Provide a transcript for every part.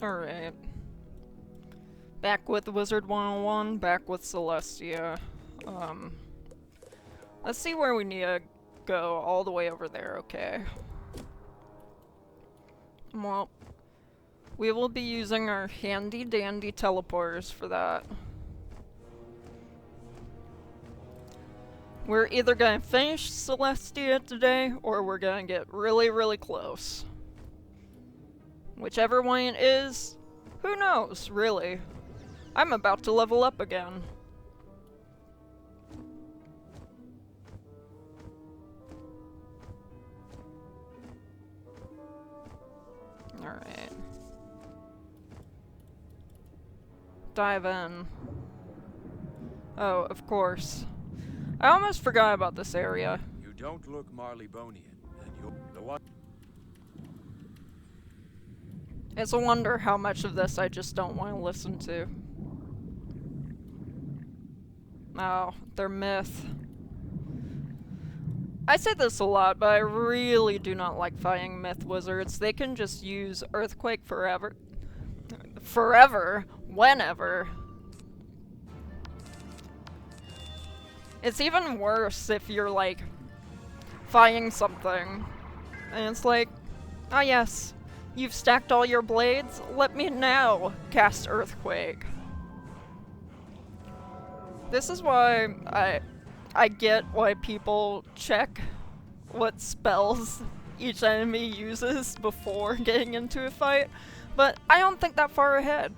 Alright. Back with Wizard 101, back with Celestia. Let's see where we need to go. All the way over there, okay. Well, we will be using our handy dandy teleporters for that. We're either gonna finish Celestia today, or we're gonna get really, really close. Whichever one it is, who knows, really. I'm about to level up again. Alright. Dive in. Oh, of course. I almost forgot about this area. You don't look Marleybonian, and you're the one. It's a wonder how much of this I just don't want to listen to. Oh, they're myth. I say this a lot, but I really do not like fighting myth wizards. They can just use Earthquake forever. Forever? Whenever. It's even worse if you're, like, fighting something. And it's like, oh yes, you've stacked all your blades? Let me now cast Earthquake. This is why I get why people check what spells each enemy uses before getting into a fight, but I don't think that far ahead.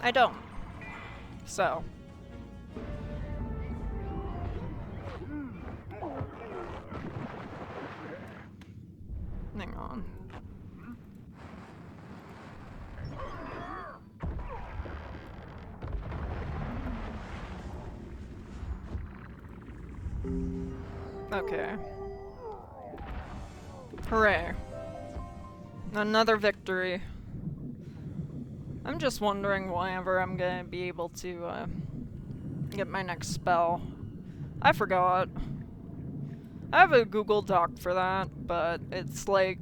I don't. So. Hang on. Okay. Hooray. Another victory. I'm just wondering whenever I'm gonna be able to, get my next spell. I forgot. I have a Google Doc for that, but it's like,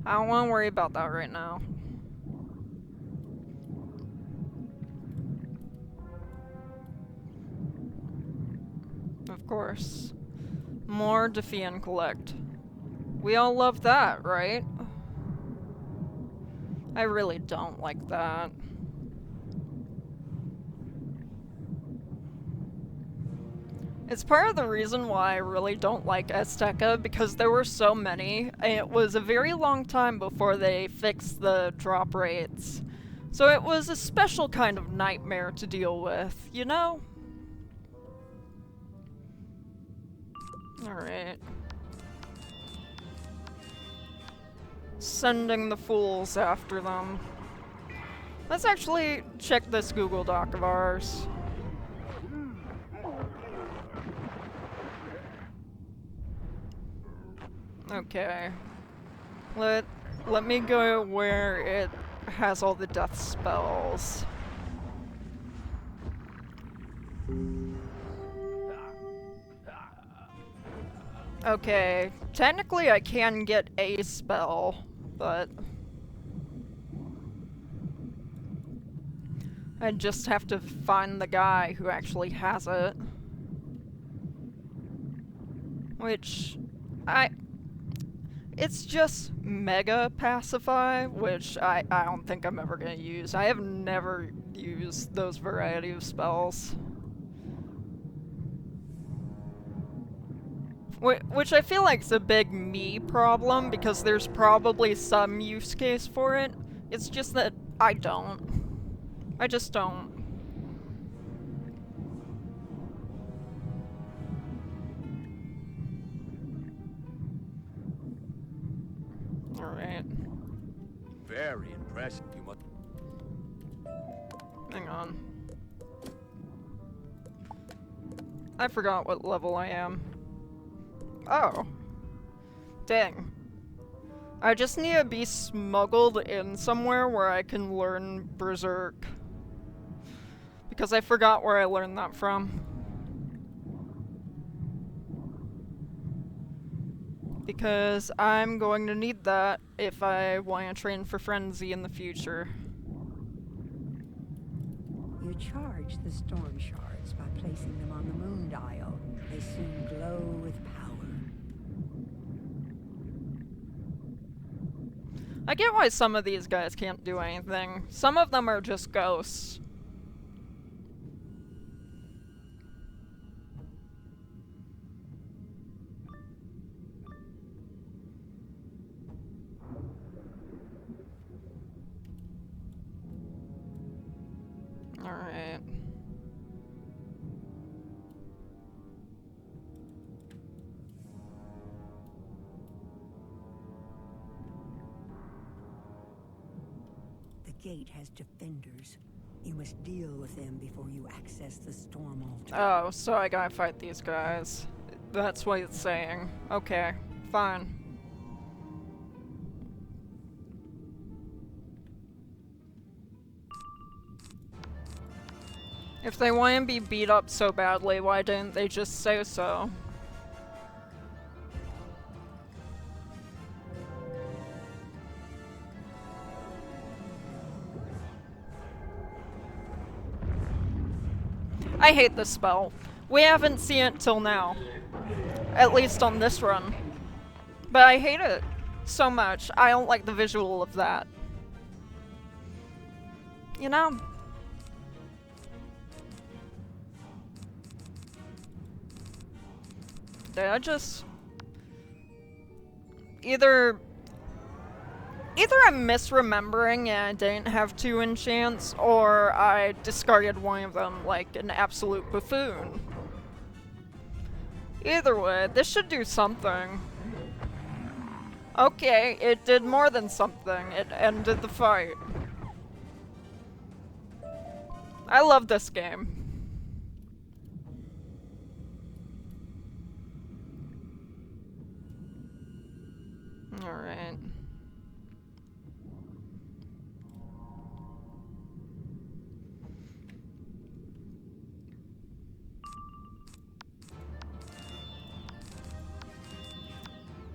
I don't want to worry about that right now. Of course. More Defeat and Collect. We all love that, right? I really don't like that. It's part of the reason why I really don't like Azteca, because there were so many, and it was a very long time before they fixed the drop rates. So it was a special kind of nightmare to deal with, you know? Alright. Sending the fools after them. Let's actually check this Google Doc of ours. Okay. Let me go where it has all the death spells. Okay, technically I can get a spell, but I just have to find the guy who actually has it. Which, it's just Mega Pacify, which I don't think I'm ever gonna use. I have never used those variety of spells. Which I feel like is a big me problem, because there's probably some use case for it. It's just that I don't. I just don't. Alright. Very impressive. You must. Hang on. I forgot what level I am. Oh. Dang. I just need to be smuggled in somewhere where I can learn Berserk. Because I forgot where I learned that from. Because I'm going to need that if I want to train for Frenzy in the future. You charge the storm shards by placing them on the moon dial. They soon glow with power. I get why some of these guys can't do anything. Some of them are just ghosts. Alright. The gate has defenders. You must deal with them before you access the storm altar. Oh, so I gotta fight these guys. That's what it's saying. Okay, fine. If they want to be beat up so badly, why didn't they just say so? I hate this spell. We haven't seen it till now. At least on this run. But I hate it so much. I don't like the visual of that. You know? Did I just... Either I'm misremembering and I didn't have 2 enchants, or I discarded one of them like an absolute buffoon. Either way, this should do something. Okay, it did more than something. It ended the fight. I love this game. Alright.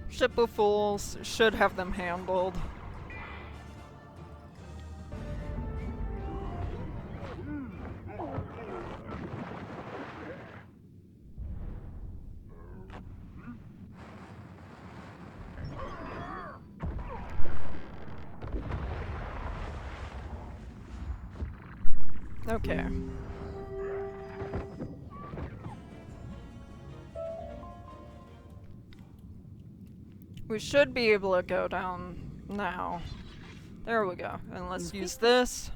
Ship of Fools should have them handled. Okay. We should be able to go down now. There we go. And let's use this.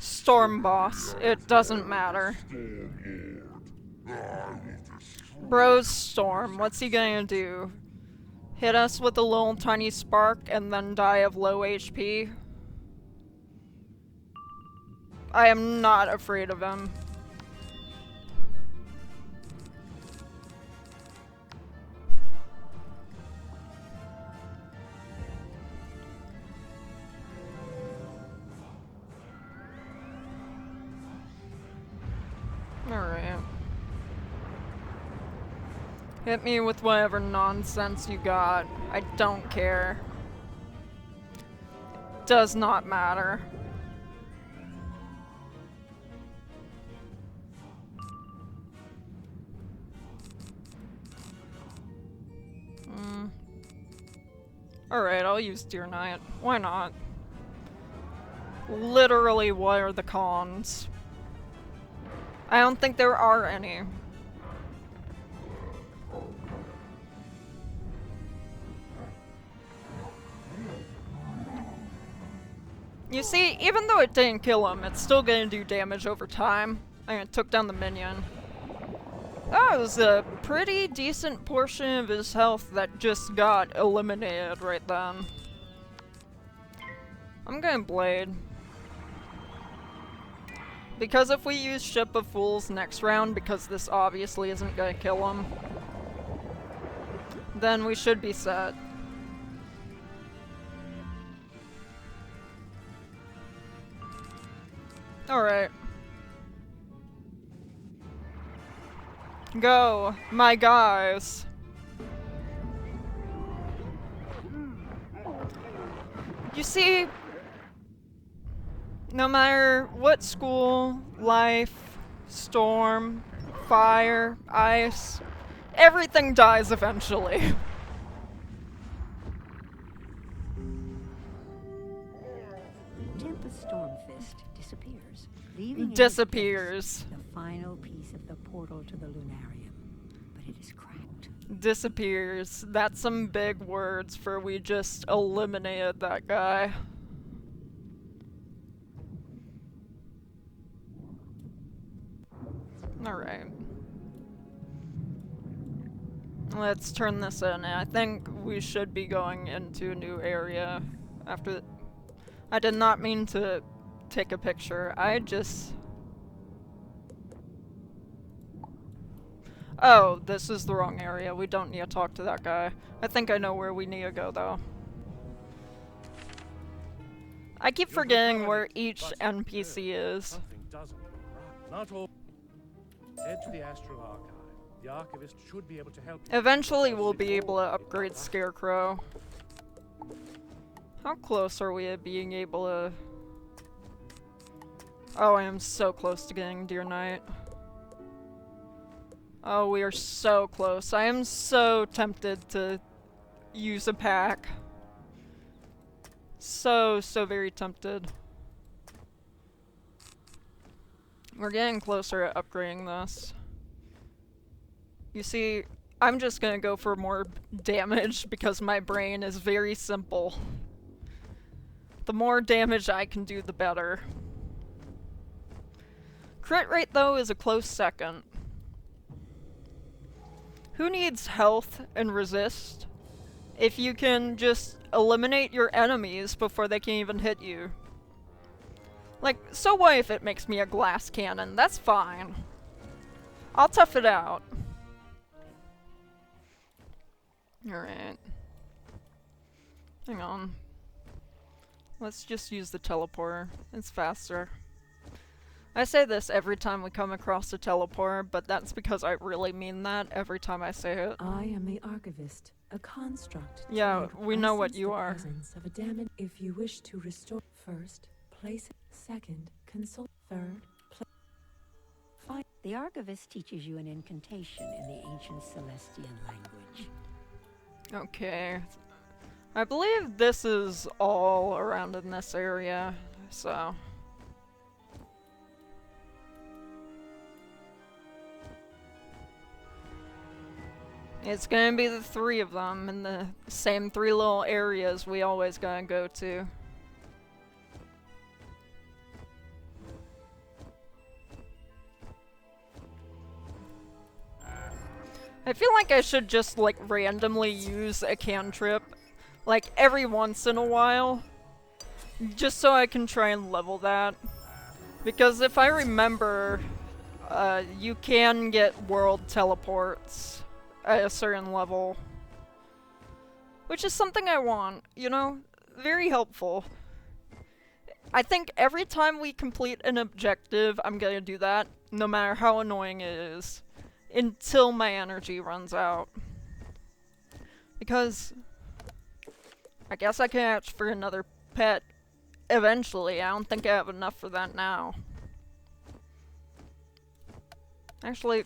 Storm boss. It doesn't matter. Bro's Storm. What's he gonna do? Hit us with a little tiny spark and then die of low HP? I am not afraid of him. Alright. Hit me with whatever nonsense you got. I don't care. Does not matter. Alright, I'll use Deer Knight. Why not? Literally, what are the cons? I don't think there are any. You see, even though it didn't kill him, it's still gonna do damage over time. And it took down the minion. That was a pretty decent portion of his health that just got eliminated right then. I'm gonna Blade. Because if we use Ship of Fools next round, because this obviously isn't gonna kill him, then we should be set. Alright. Go, my guys. You see, no matter what school, life, storm, fire, ice, everything dies eventually. Tempest Stormfist disappears, leaving Disappears. in its place the final piece of the portal to the Lunarium. But it is cracked. Disappears. That's some big words for we just eliminated that guy. Alright. Let's turn this in. I think we should be going into a new area after... I did not mean to take a picture. I just... Oh, this is the wrong area. We don't need to talk to that guy. I think I know where we need to go, though. I keep forgetting where each NPC is. Something doesn't look right. Not all. Head to the Astral Archive. The archivist should be able to help you. Eventually, we'll be able to upgrade Scarecrow. How close are we to being able to... Oh, I am so close to getting Deer Knight. Oh, we are so close. I am so tempted to use a pack. So very tempted. We're getting closer to upgrading this. You see, I'm just gonna go for more damage because my brain is very simple. The more damage I can do, the better. Crit rate, though, is a close second. Who needs health and resist if you can just eliminate your enemies before they can even hit you? Like, so what if it makes me a glass cannon? That's fine. I'll tough it out. Alright. Hang on. Let's just use the teleporter. It's faster. I say this every time we come across a teleporter, but that's because I really mean that every time I say it. I am the Archivist, a construct. Yeah, to we know what license you the are. presence of a damage. If you wish to restore first, place it. Second, consult. Third, The Archivist teaches you an incantation in the ancient Celestian language. Okay. I believe this is all around in this area, so... It's gonna be the three of them in the same three little areas we always gotta go to. I feel like I should just, like, randomly use a cantrip, like, every once in a while, just so I can try and level that. Because if I remember, you can get world teleports at a certain level. Which is something I want, you know? Very helpful. I think every time we complete an objective, I'm gonna do that, no matter how annoying it is. Until my energy runs out. Because I guess I can ask for another pet eventually. I don't think I have enough for that now. Actually,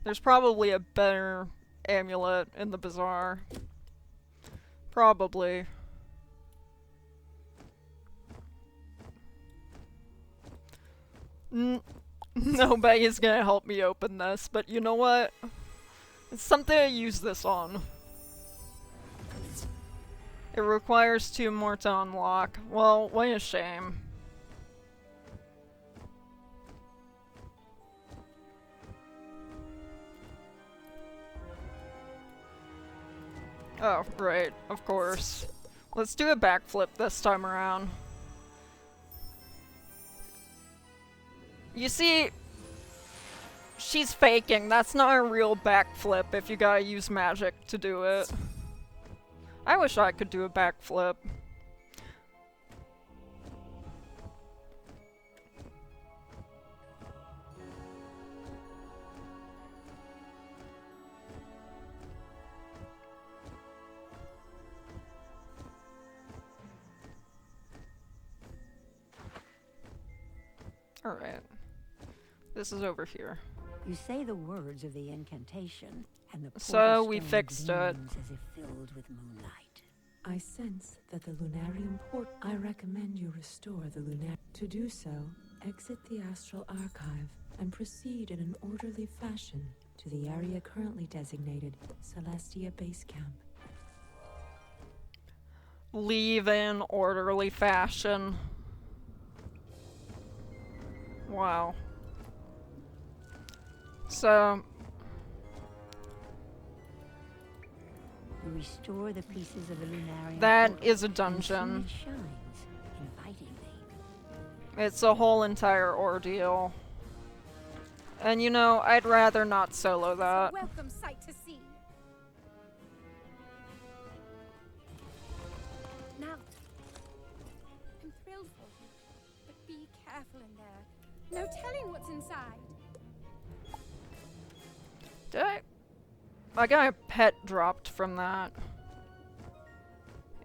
there's probably a better amulet in the bazaar. Probably. Nobody's gonna help me open this, but you know what? It's something to use this on. It requires 2 more to unlock. Well, what a shame. Oh, right, of course. Let's do a backflip this time around. You see, she's faking. That's not a real backflip if you gotta use magic to do it. I wish I could do a backflip. Alright. This is over here. You say the words of the incantation, and the So portal we stone fixed it. gleams as if filled with moonlight. I sense that the Lunarium port. I recommend you restore the Lunar. To do so, exit the Astral Archive and proceed in an orderly fashion to the area currently designated Celestia Base Camp. Leave in orderly fashion. Wow. So, You restore the pieces of the Lunarium that portal, is a and soon dungeon. it shines, invitingly. It's a whole entire ordeal. And you know, I'd rather not solo that. Welcome sight to see. Now, I'm thrilled for you, but be careful in there. No telling what's inside. Did I got a pet dropped from that.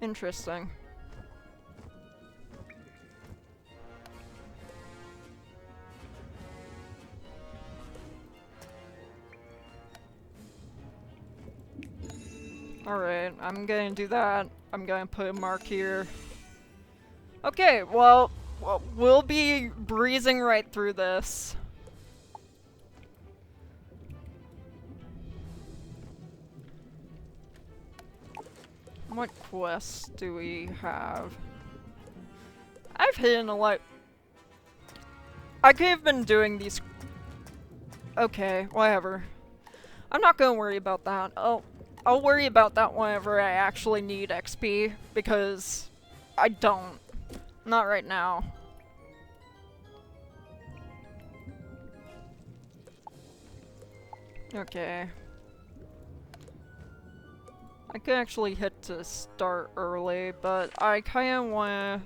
Interesting. Alright, I'm gonna do that. I'm gonna put a mark here. Okay, well, we'll be breezing right through this. What quests do we have? I've hidden a lot. I could have been doing these. Okay, whatever. I'm not gonna worry about that. I'll worry about that whenever I actually need XP, because I don't. Not right now. Okay. I could actually hit to start early, but I kinda wanna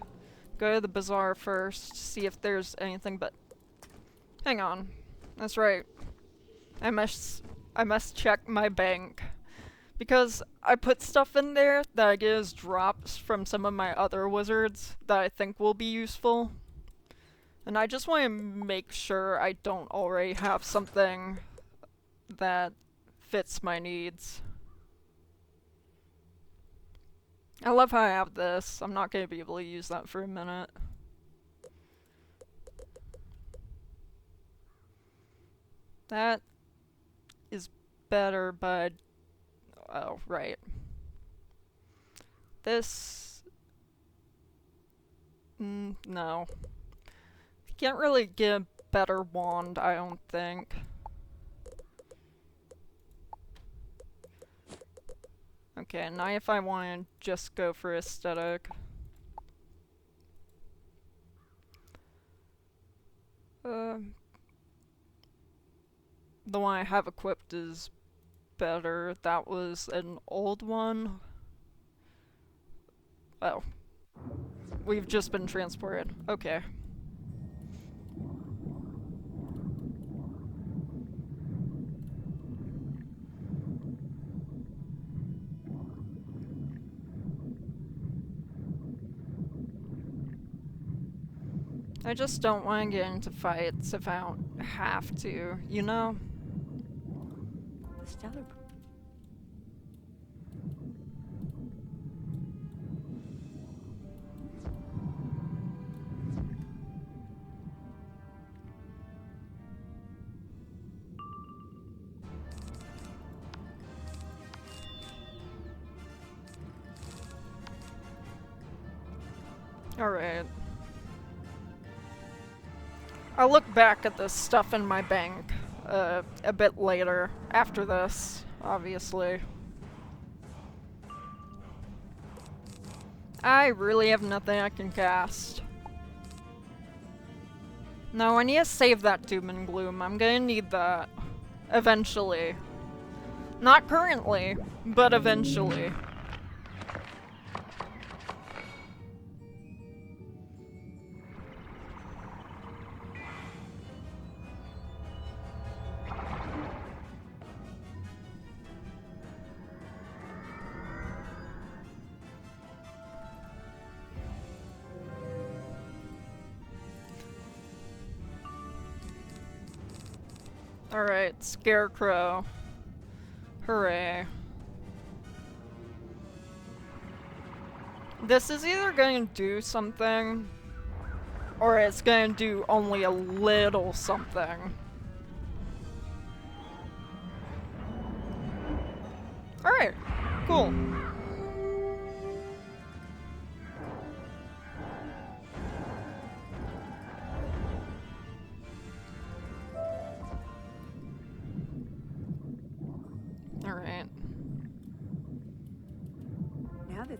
go to the bazaar first, see if there's anything, but hang on. That's right. I must check my bank. Because I put stuff in there that I get as drops from some of my other wizards that I think will be useful. And I just want to make sure I don't already have something that fits my needs. I love how I have this. I'm not going to be able to use that for a minute. That is better, but... Oh, right. This... no. Can't really get a better wand, I don't think. Okay, now if I want to just go for aesthetic. The one I have equipped is better. That was an old one. Oh. We've just been transported. Okay. I just don't want to get into fights if I don't have to, you know? The stellar. Alright. I'll look back at this stuff in my bank a bit later, after this, obviously. I really have nothing I can cast. No, I need to save that Doom and Gloom. I'm gonna need that. Eventually. Not currently, but eventually. Alright, Scarecrow. Hooray. This is either going to do something, or it's going to do only a little something. Alright, cool. Alright. Now that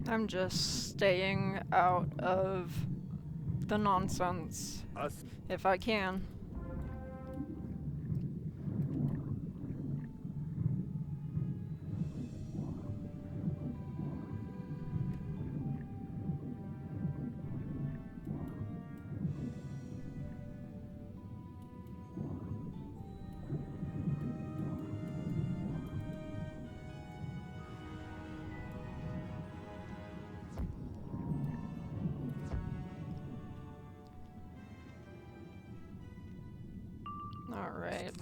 I'm just staying out of the nonsense Us. if I can. Alright.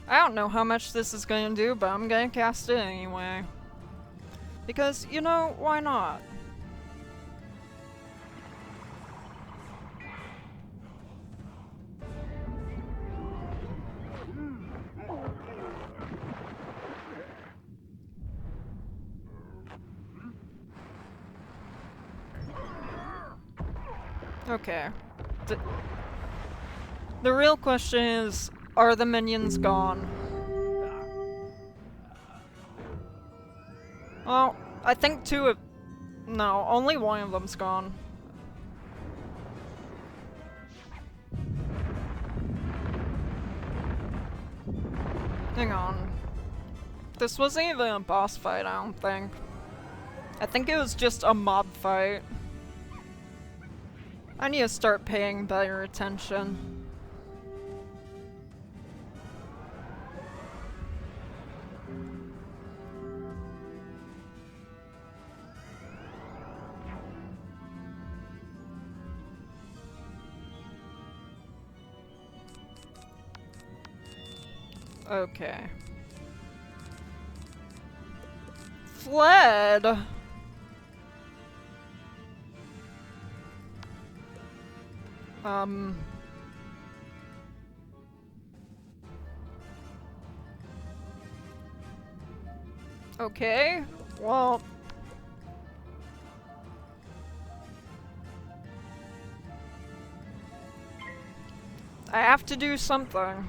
I don't know how much this is going to do, but I'm going to cast it anyway. Because, you know, why not? Okay. The real question is, are the minions gone? Well, I think two of... No, only one of them's gone. Hang on. This wasn't even a boss fight, I don't think. I think it was just a mob fight. I need to start paying better attention. Okay. Fled! Okay, well... I have to do something.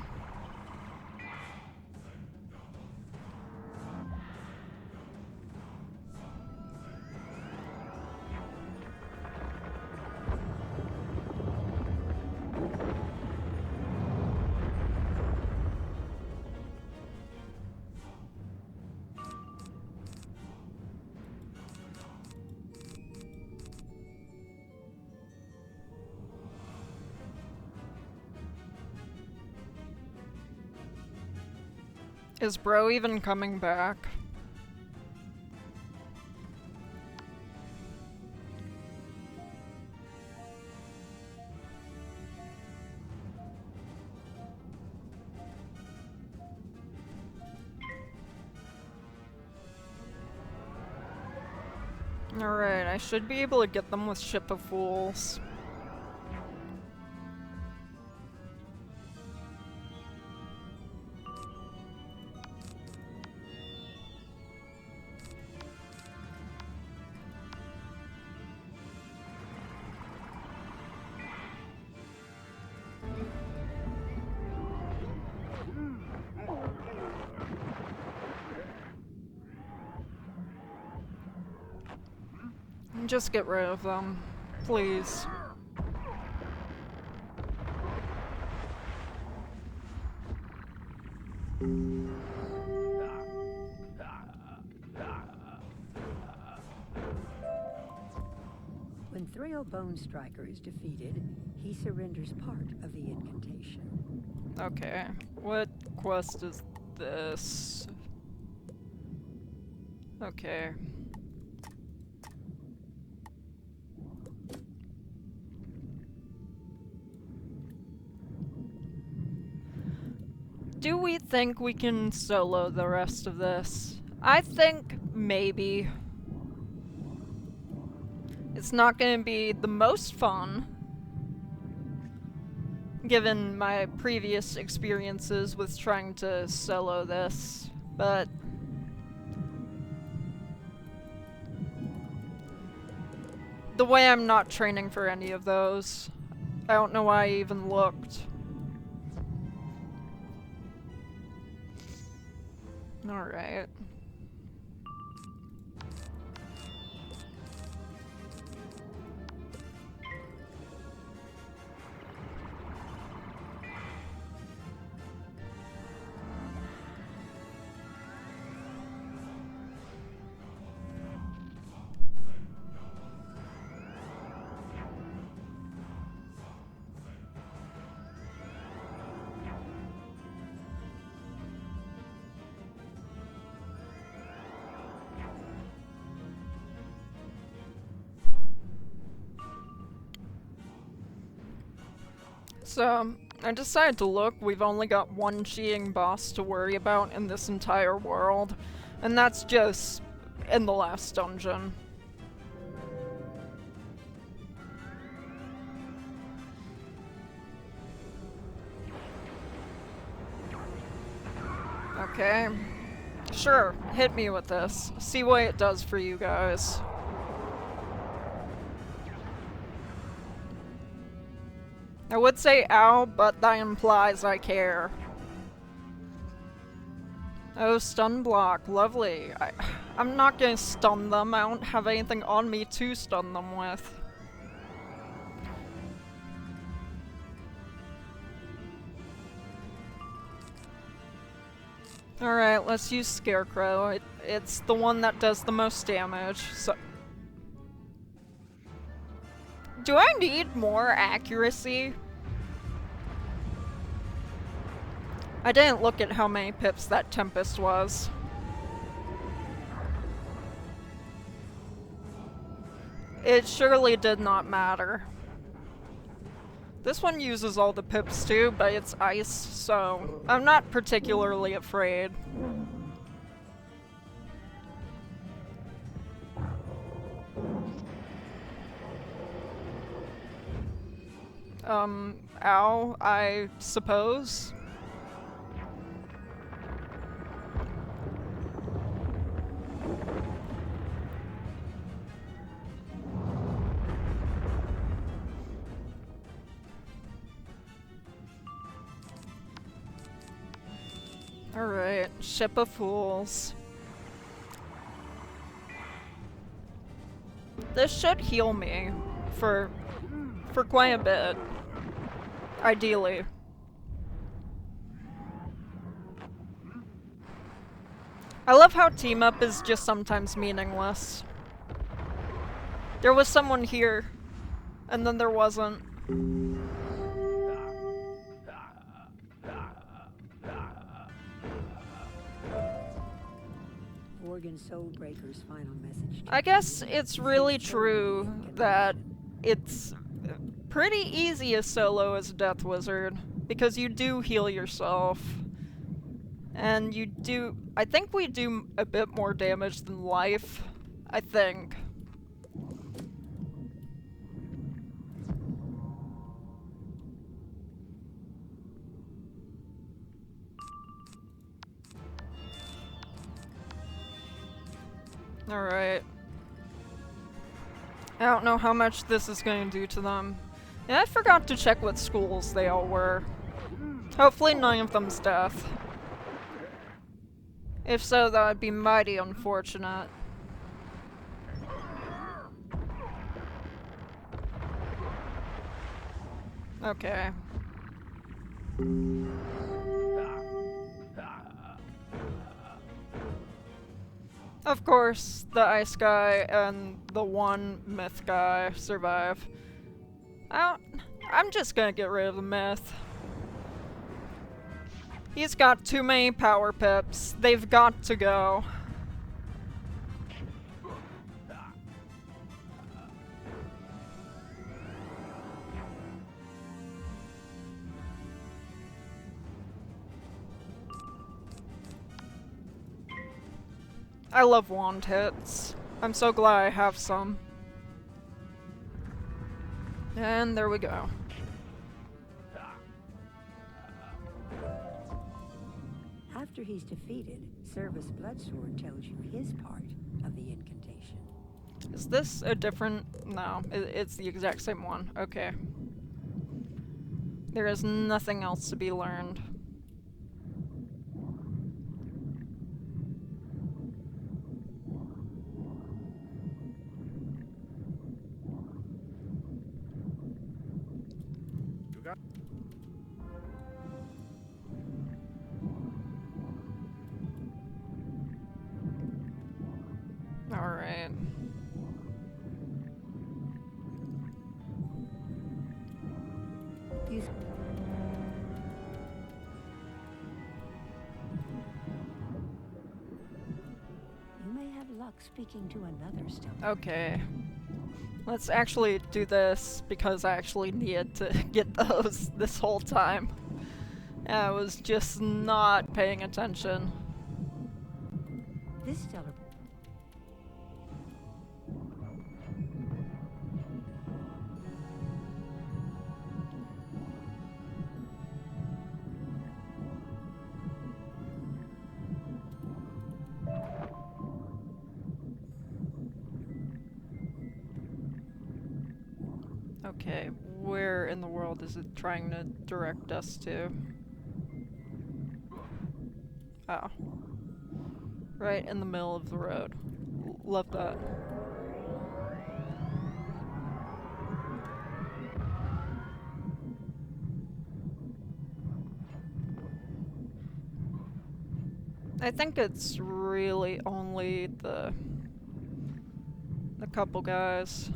Is bro even coming back? Alright, I should be able to get them with Ship of Fools. Just get rid of them, please. when Thrale Bonestriker is defeated, he surrenders part of the incantation. Okay, what quest is this? Okay. Do we think we can solo the rest of this? I think maybe. It's not going to be the most fun, given my previous experiences with trying to solo this, but the way I'm not training for any of those, I don't know why I even looked. Alright. So, I decided to look. We've only got one Chiing boss to worry about in this entire world, and that's just in the last dungeon. Okay. Sure, hit me with this. See what it does for you guys. I would say ow, but that implies I care. Oh, stun block. Lovely. I'm not gonna stun them. I don't have anything on me to stun them with. Alright, let's use Scarecrow. It's the one that does the most damage, so... Do I need more accuracy? I didn't look at how many pips that Tempest was. It surely did not matter. This one uses all the pips too, but it's ice, so I'm not particularly afraid. Ow, I suppose. Alright, Ship of Fools. This should heal me for quite a bit. Ideally. I love how team up is just sometimes meaningless. There was someone here, and then there wasn't. Worgen Soulbreaker's final message. I guess it's really true that it's pretty easy as solo as a Death Wizard, because you do heal yourself. And you do... I think we do a bit more damage than life. I think. Alright. I don't know how much this is going to do to them. And I forgot to check what schools they all were. Hopefully none of them's death. If so, that would be mighty unfortunate. Okay. Of course, the ice guy and the one myth guy survive. I'm just gonna get rid of the myth. He's got too many power pips. They've got to go. I love wand hits. I'm so glad I have some. And there we go. After he's defeated, Service Bloodsword tells you his part of the incantation. Is this a different... No, it's the exact same one. Okay. There is nothing else to be learned. You got Alright. You may have luck speaking to another stone. Okay. Let's actually do this because I actually needed to get those this whole time. I was just not paying attention. This stellar Okay, where in the world is it trying to direct us to? Oh. Right in the middle of the road. Love that. I think it's really only the couple guys.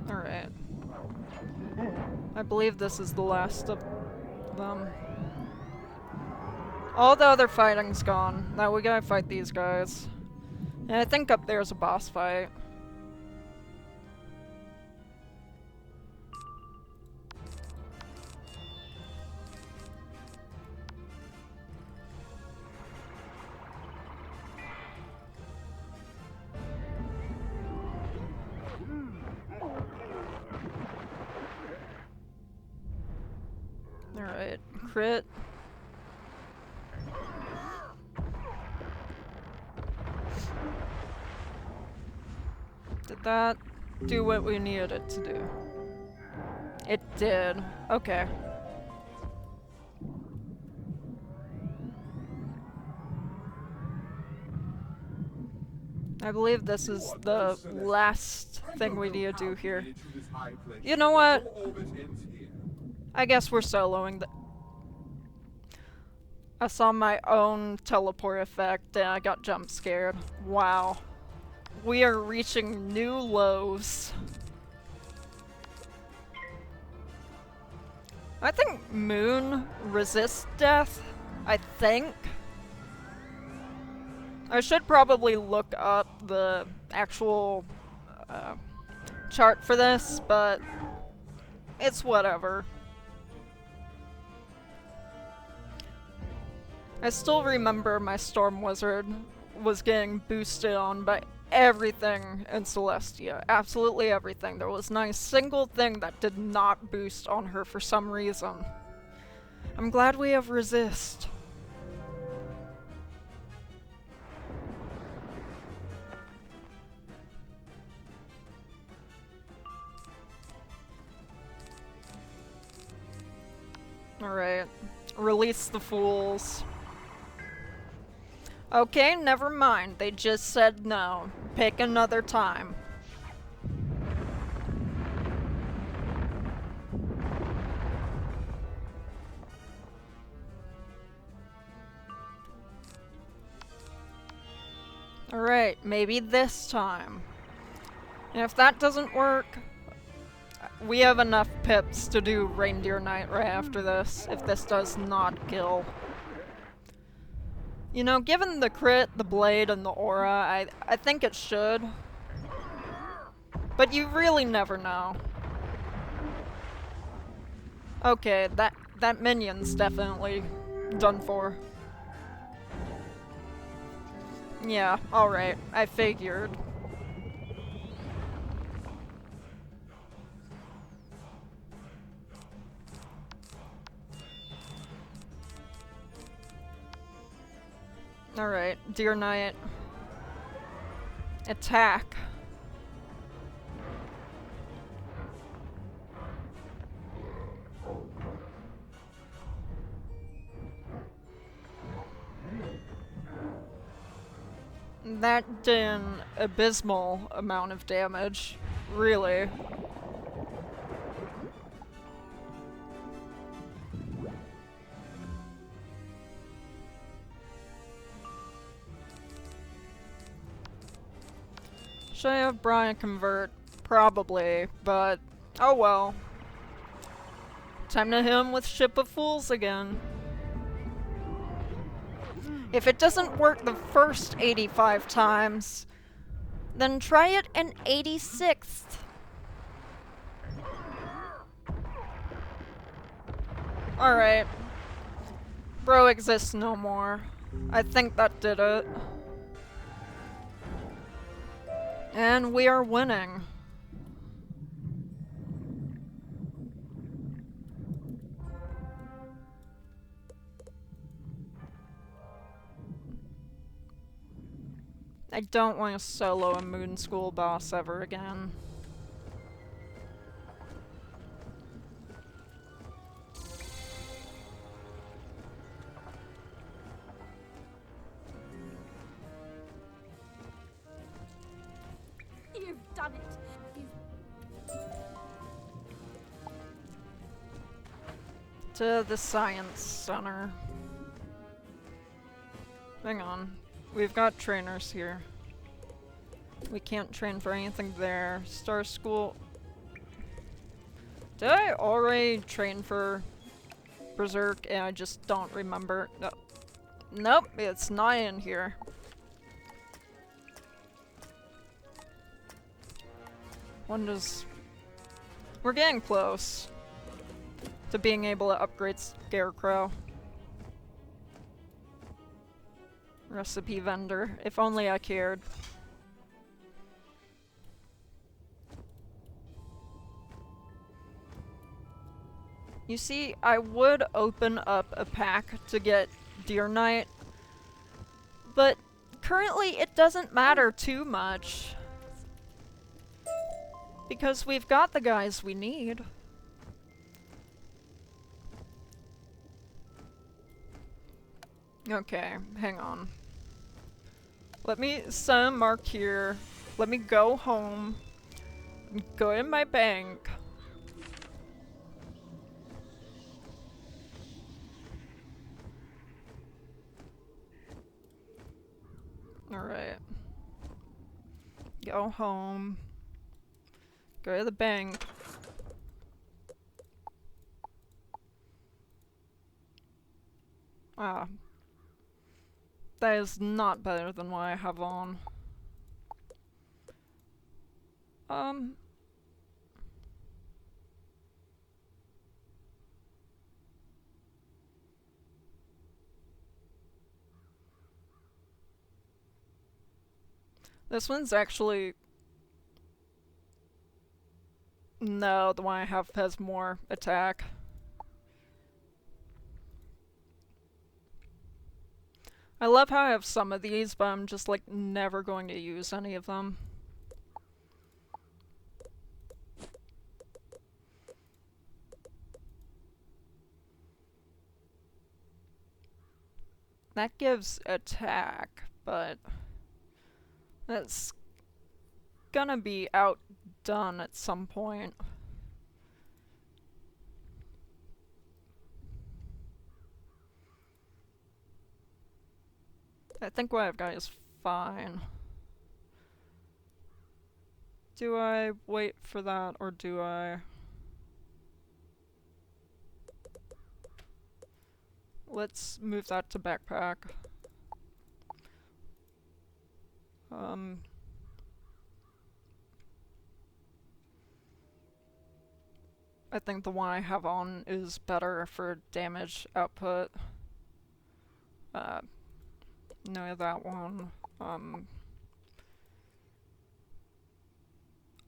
Alright. I believe this is the last of them. All the other fighting's gone. Now we gotta fight these guys. And I think up there's a boss fight. Alright, crit. Did that do what we needed it to do? It did. Okay. I believe this is the last thing we need to do here. You know what? I guess we're soloing the... I saw my own teleport effect and I got jump scared. Wow. We are reaching new lows. I think Moon resists death. I think. I should probably look up the actual chart for this, but it's whatever. I still remember my Storm Wizard was getting boosted on by everything in Celestia. Absolutely everything. There was not a single thing that did not boost on her for some reason. I'm glad we have Resist. Alright. Release the fools. Okay, never mind. They just said no. Pick another time. Alright, maybe this time. And if that doesn't work, we have enough pips to do Reindeer Knight right after this, if this does not kill. You know, given the crit, the blade, and the aura, I think it should. But you really never know. Okay, that minion's definitely done for. Yeah, alright. I figured. Alright, Deer Knight. Attack. That did an abysmal amount of damage. Really. Should I have Brian convert? Probably, but oh well. Time to hit him with Ship of Fools again. If it doesn't work the first 85 times, then try it an 86th. Alright. Bro exists no more. I think that did it. And we are winning. I don't want to solo a Moon School boss ever again. You've done it. To the Science Center. Hang on. We've got trainers here. We can't train for anything there. Star School. Did I already train for Berserk and I just don't remember? No. Nope, it's not in here. When does... We're getting close to being able to upgrade Scarecrow. Recipe vendor. If only I cared. You see, I would open up a pack to get Deer Knight, but currently it doesn't matter too much. Because we've got the guys we need. Okay, hang on. Let me set a mark here. Let me go home. Go in my bank. Alright. Go home. Go to the bank. Ah. That is not better than what I have on. This one's actually... No, the one I have has more attack. I love how I have some of these, but I'm just like never going to use any of them. That gives attack, but that's gonna be outdone at some point. I think what I've got is fine. Do I wait for that, or do I... Let's move that to backpack. I think the one I have on is better for damage output. No, that one.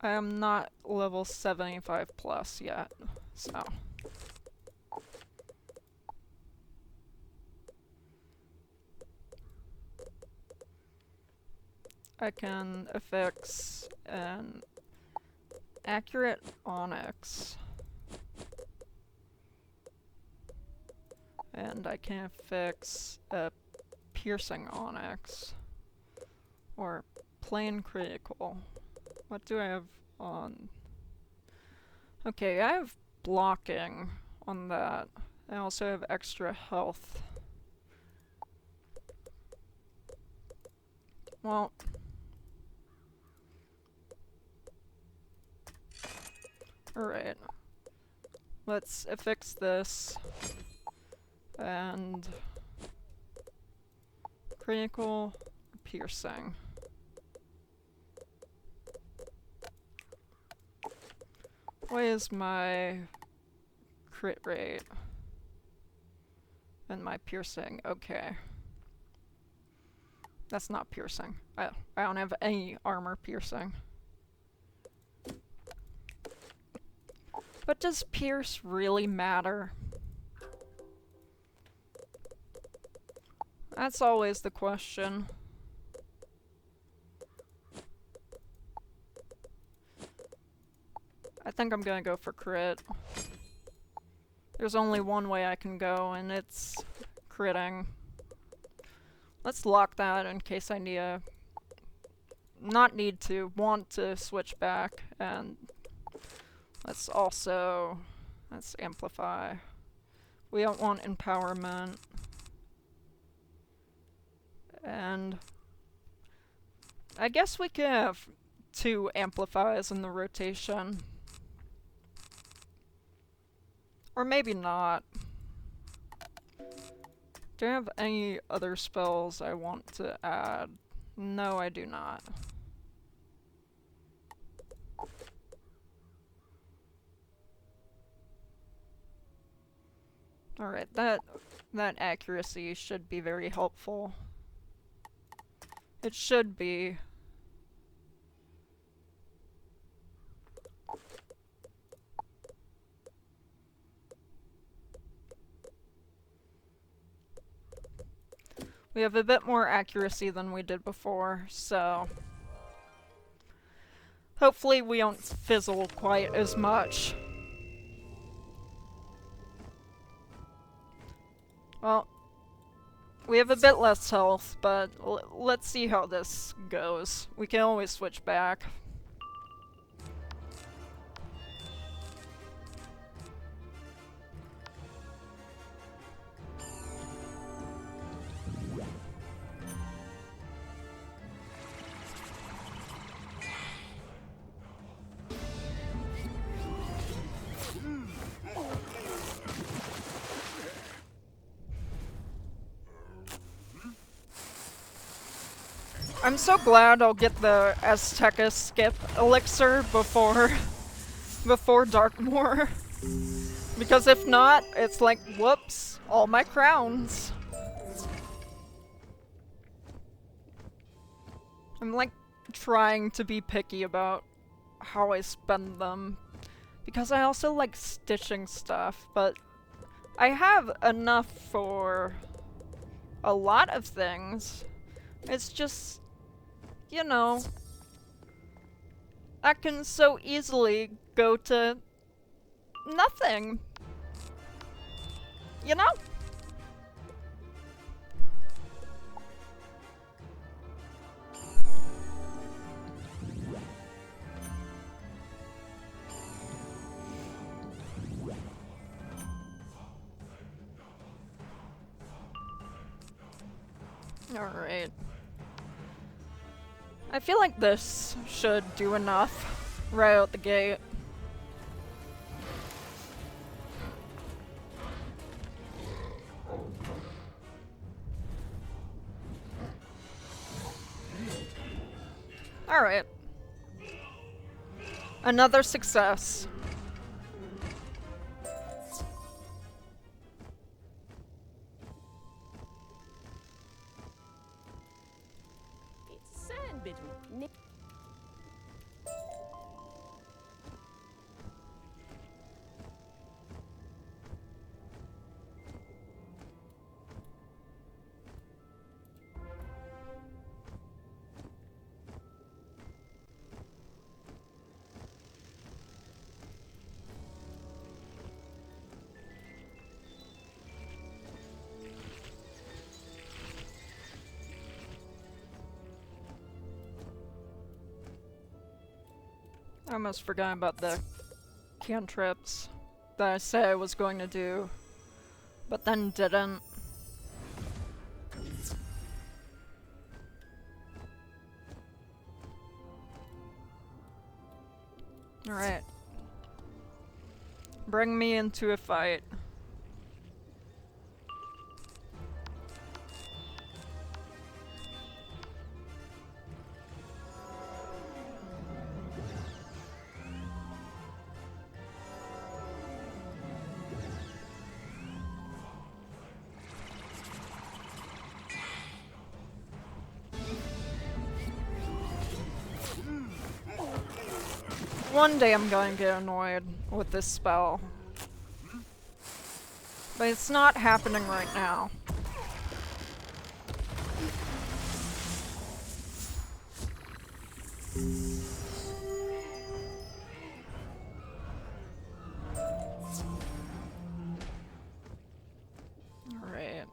I am not level 75 plus yet, so. I can affix an accurate onyx. And I can affix a piercing onyx. Or plain critical. What do I have on? Okay, I have blocking on that. I also have extra health. Well, alright. Let's affix this. And critical piercing. What is my crit rate? And my piercing, okay. That's not piercing. I don't have any armor piercing. But does pierce really matter? That's always the question. I think I'm gonna go for crit. There's only one way I can go, and it's critting. Let's lock that in case I want to switch back, and let's amplify. We don't want empowerment. And I guess we can have 2 amplifiers in the rotation. Or maybe not. Do I have any other spells I want to add? No, I do not. Alright, that accuracy should be very helpful. It should be. We have a bit more accuracy than we did before, so hopefully we don't fizzle quite as much. Well, we have a bit less health, but let's see how this goes. We can always switch back. I'm so glad I'll get the Azteca skip elixir before Darkmoor. Because if not, it's like, whoops, all my crowns. I'm like trying to be picky about how I spend them. Because I also like stitching stuff, but I have enough for a lot of things. It's just, you know, I can so easily go to nothing. You know? Alright. I feel like this should do enough right out the gate. Alright. Another success. unbidden. I almost forgot about the cantrips that I said I was going to do, but then didn't. Alright. Bring me into a fight. One day I'm going to get annoyed with this spell. But it's not happening right now. Alright.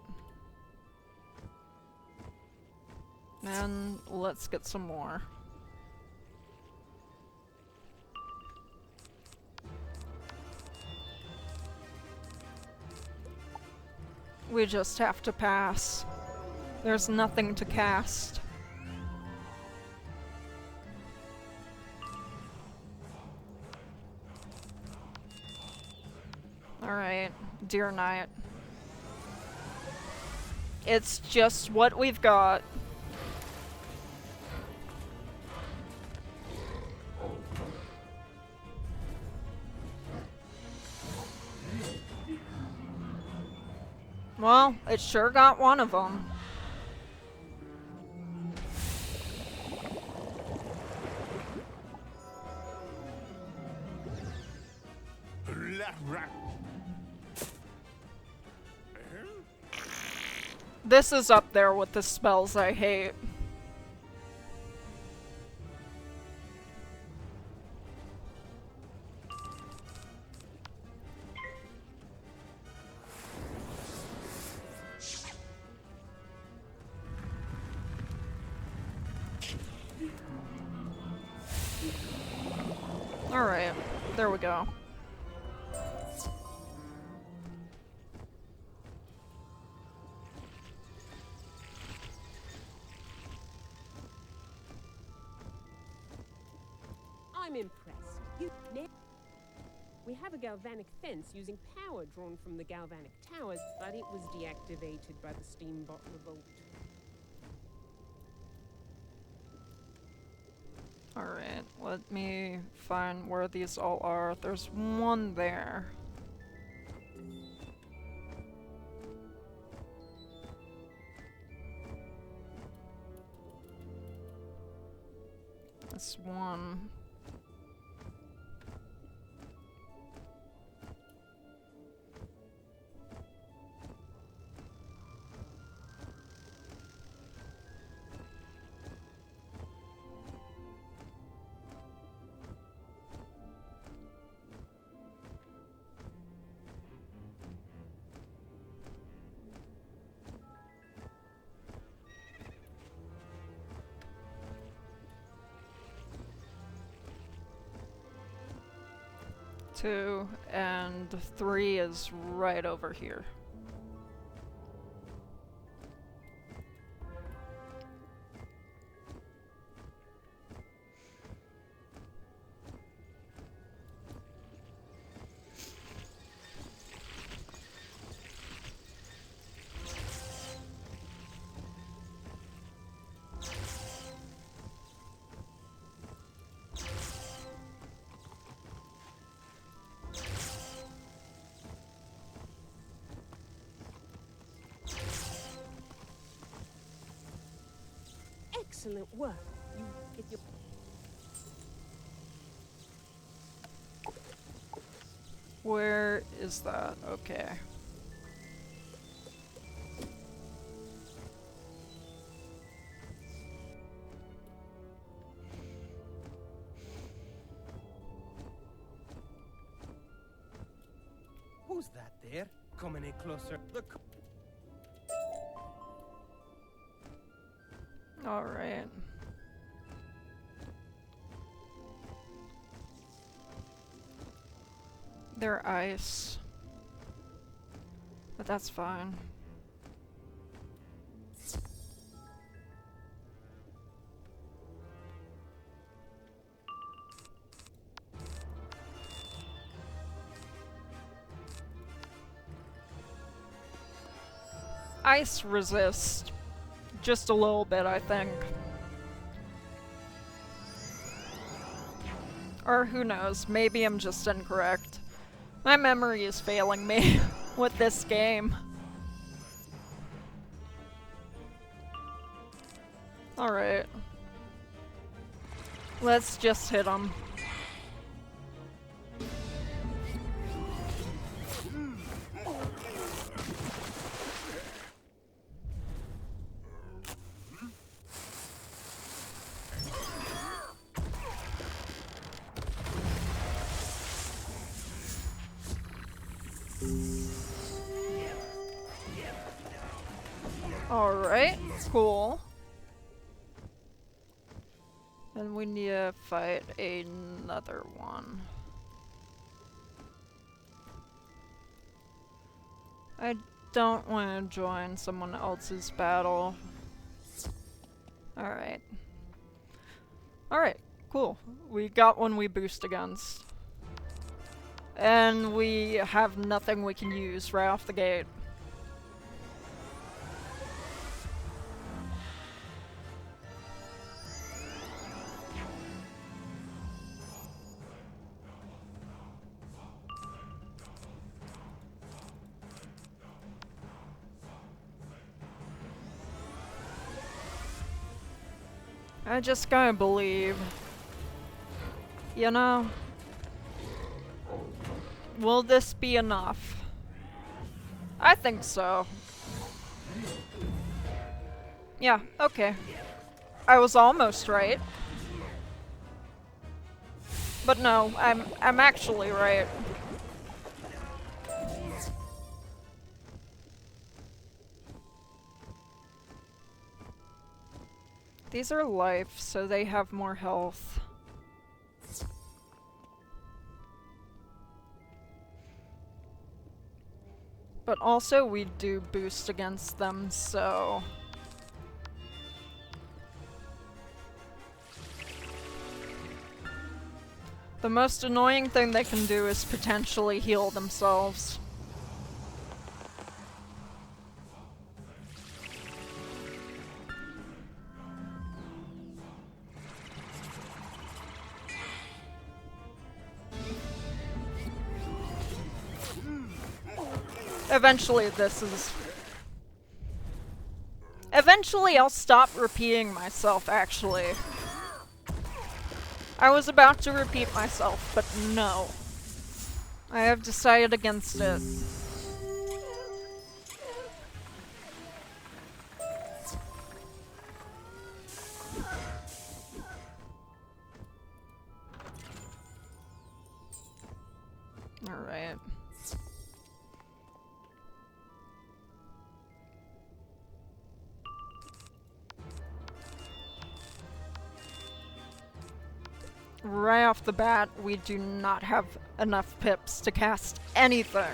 And let's get some more. We just have to pass. There's nothing to cast. Alright, Deer Knight. It's just what we've got. Well, it sure got one of them. This is up there with the spells I hate. Alright, there we go. I'm impressed. We have a galvanic fence using power drawn from the galvanic towers, but it was deactivated by the Steambot revolt. Alright, let me find where these all are. There's one there. This one. Two, and 3 is right over here. Excellent work. You get your Where is that? Okay. Who's that there? Come any closer. Look. All right. They're ice. But that's fine. Ice resist. Just a little bit, I think. Or who knows, maybe I'm just incorrect. My memory is failing me with this game. Alright. Let's just hit him. Alright, cool. And we need to fight another one. I don't want to join someone else's battle. Alright. Alright, cool. We got one we boost against. And we have nothing we can use right off the gate. I just gotta believe. You know? Will this be enough? I think so. Yeah, okay. I was almost right. But no, I'm actually right. These are life, so they have more health. But also we do boost against them, so... The most annoying thing they can do is potentially heal themselves. Eventually Eventually I'll stop repeating myself, actually. I was about to repeat myself, but no. I have decided against it. Alright. Right off the bat, we do not have enough pips to cast anything.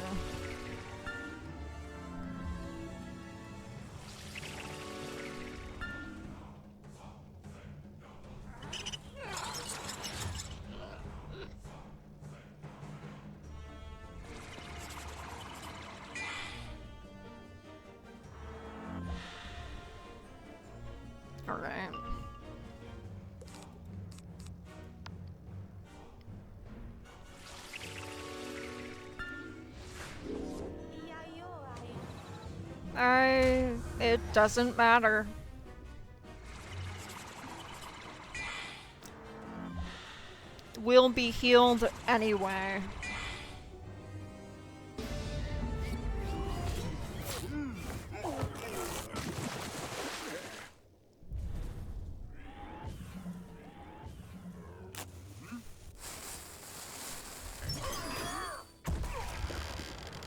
Alright. It doesn't matter. will be healed anyway.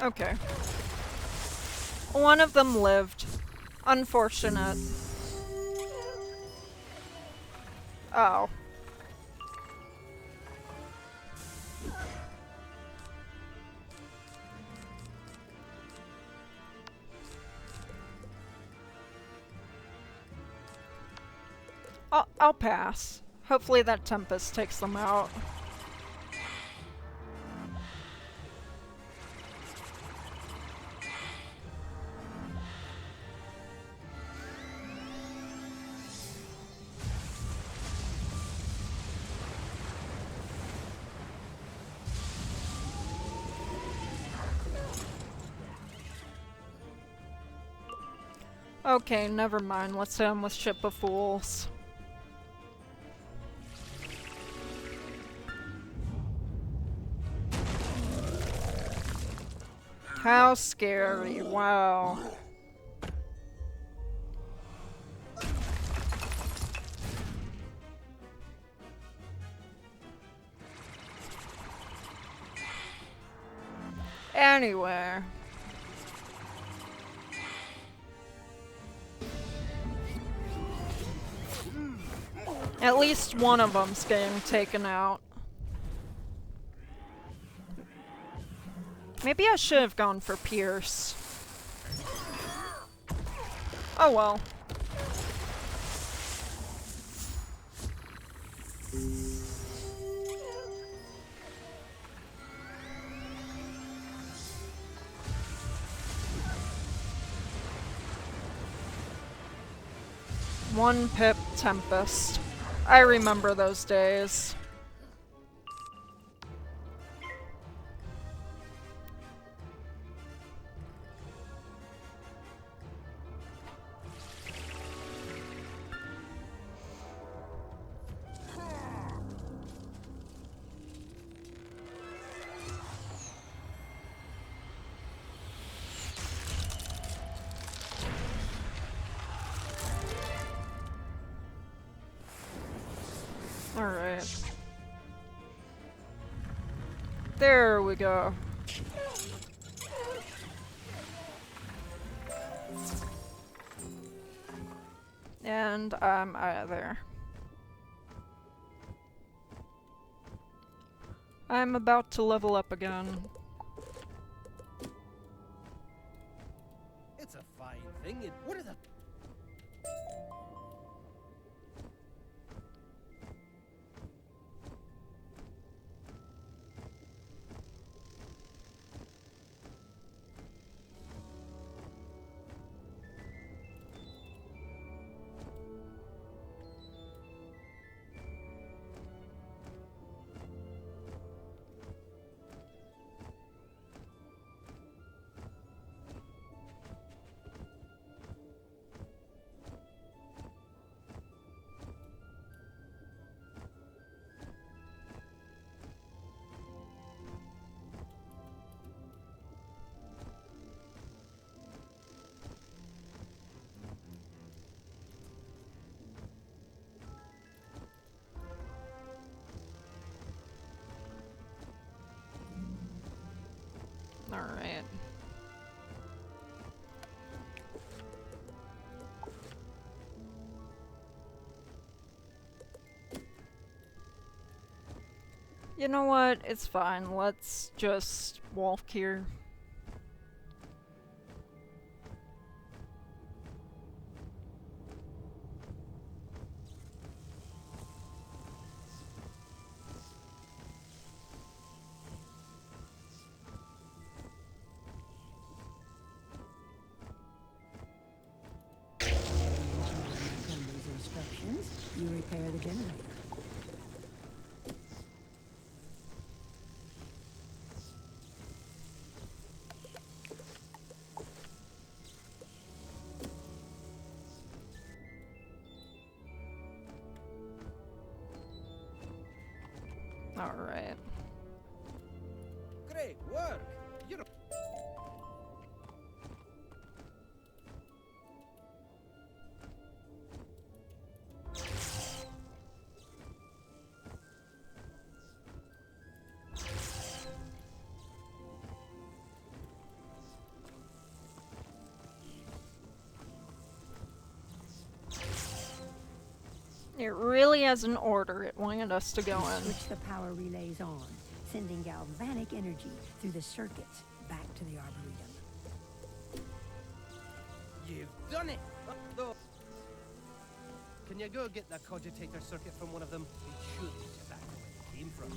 Okay. One of them lived. Unfortunate. Oh. I'll pass. Hopefully that Tempest takes them out. Okay, never mind. Let's hit him with Ship of Fools. How scary, wow. Anyway. At least one of them's getting taken out. Maybe I should have gone for Pierce. Oh well. One pip Tempest. I remember those days. Alright. There we go. And I'm out of there. I'm about to level up again. It's a fine thing. What are the... Alright. You know what? It's fine. Let's just walk here. You repair the generator. Alright. Great work. You're It really has an order it wanted us to go in. Switch the power relays on, sending galvanic energy through the circuits back to the Arboretum. You've done it! Though. Can you go get the cogitator circuit from one of them? It should be back where it came from.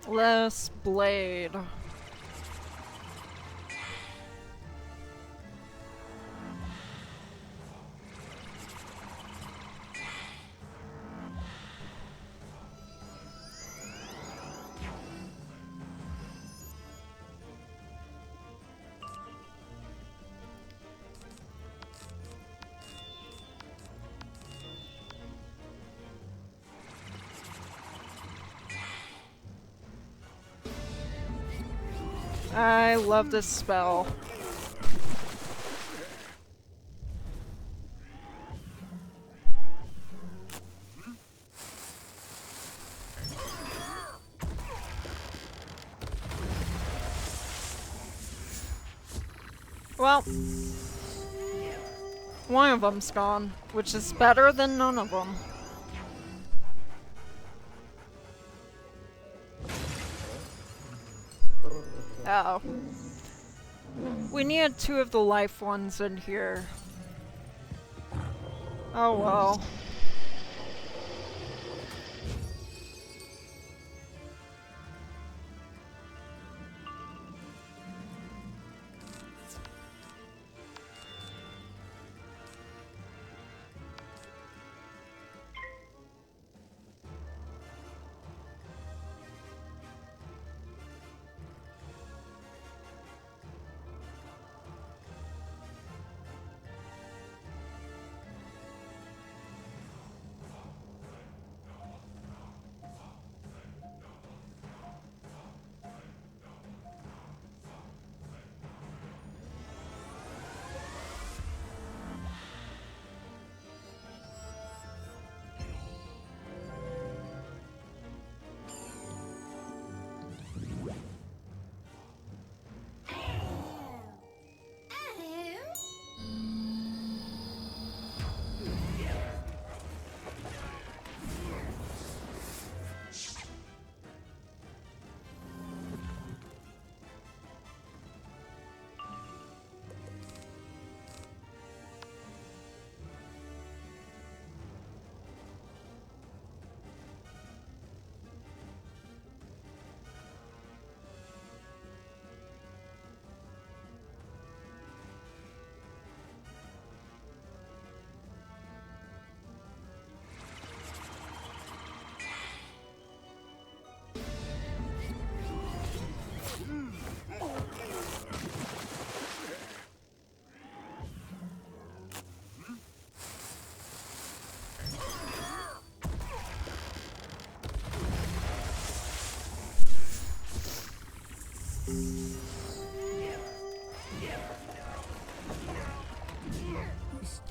Less blade. I love this spell. Well, one of them's gone, which is better than none of them. Oh. We needed 2 of the life ones in here. Oh well.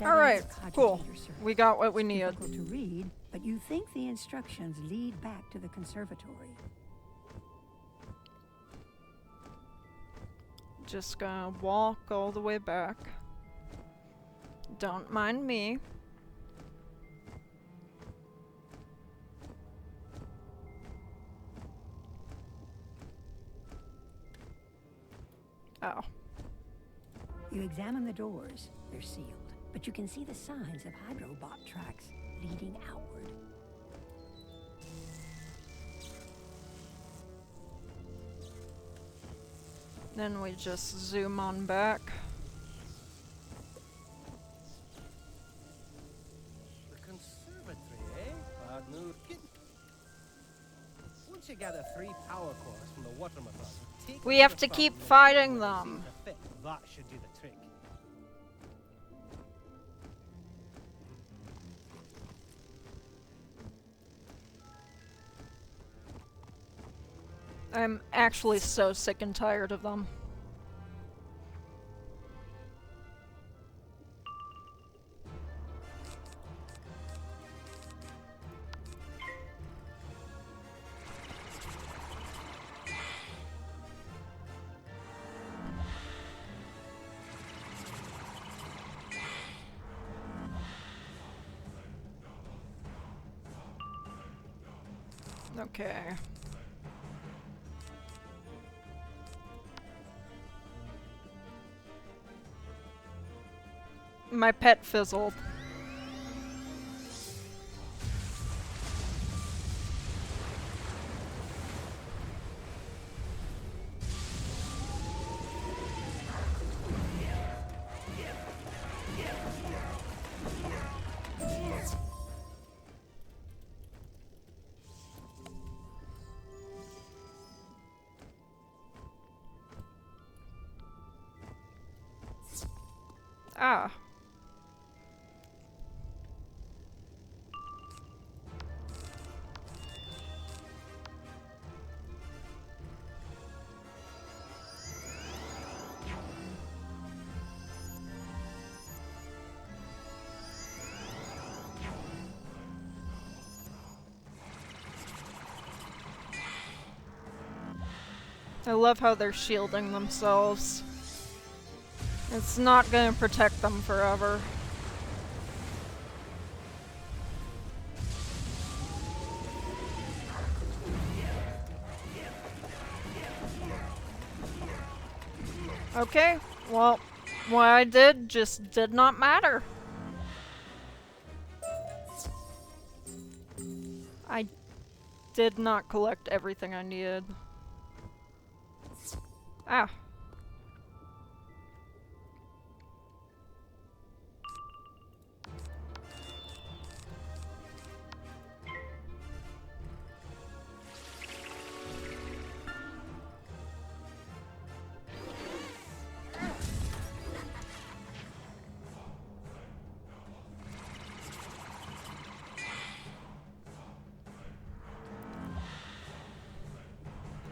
Alright, cool. We got what we needed. Difficult to read, but you think the instructions lead back to the conservatory. Just gonna walk all the way back. Don't mind me. Oh. You examine the doors. They're sealed, but you can see the signs of hydrobot tracks leading outward. Then we just zoom on back. The conservatory, eh? Bad move. Once you gather 3 power cores from the water matrons, take We them have the to farm keep and then fighting where they them. seem to fit. That should do the trick. I'm actually so sick and tired of them. Okay. My pet fizzled. Ah. I love how they're shielding themselves. It's not gonna protect them forever. Okay, well, what I did just did not matter. I did not collect everything I needed. Ah.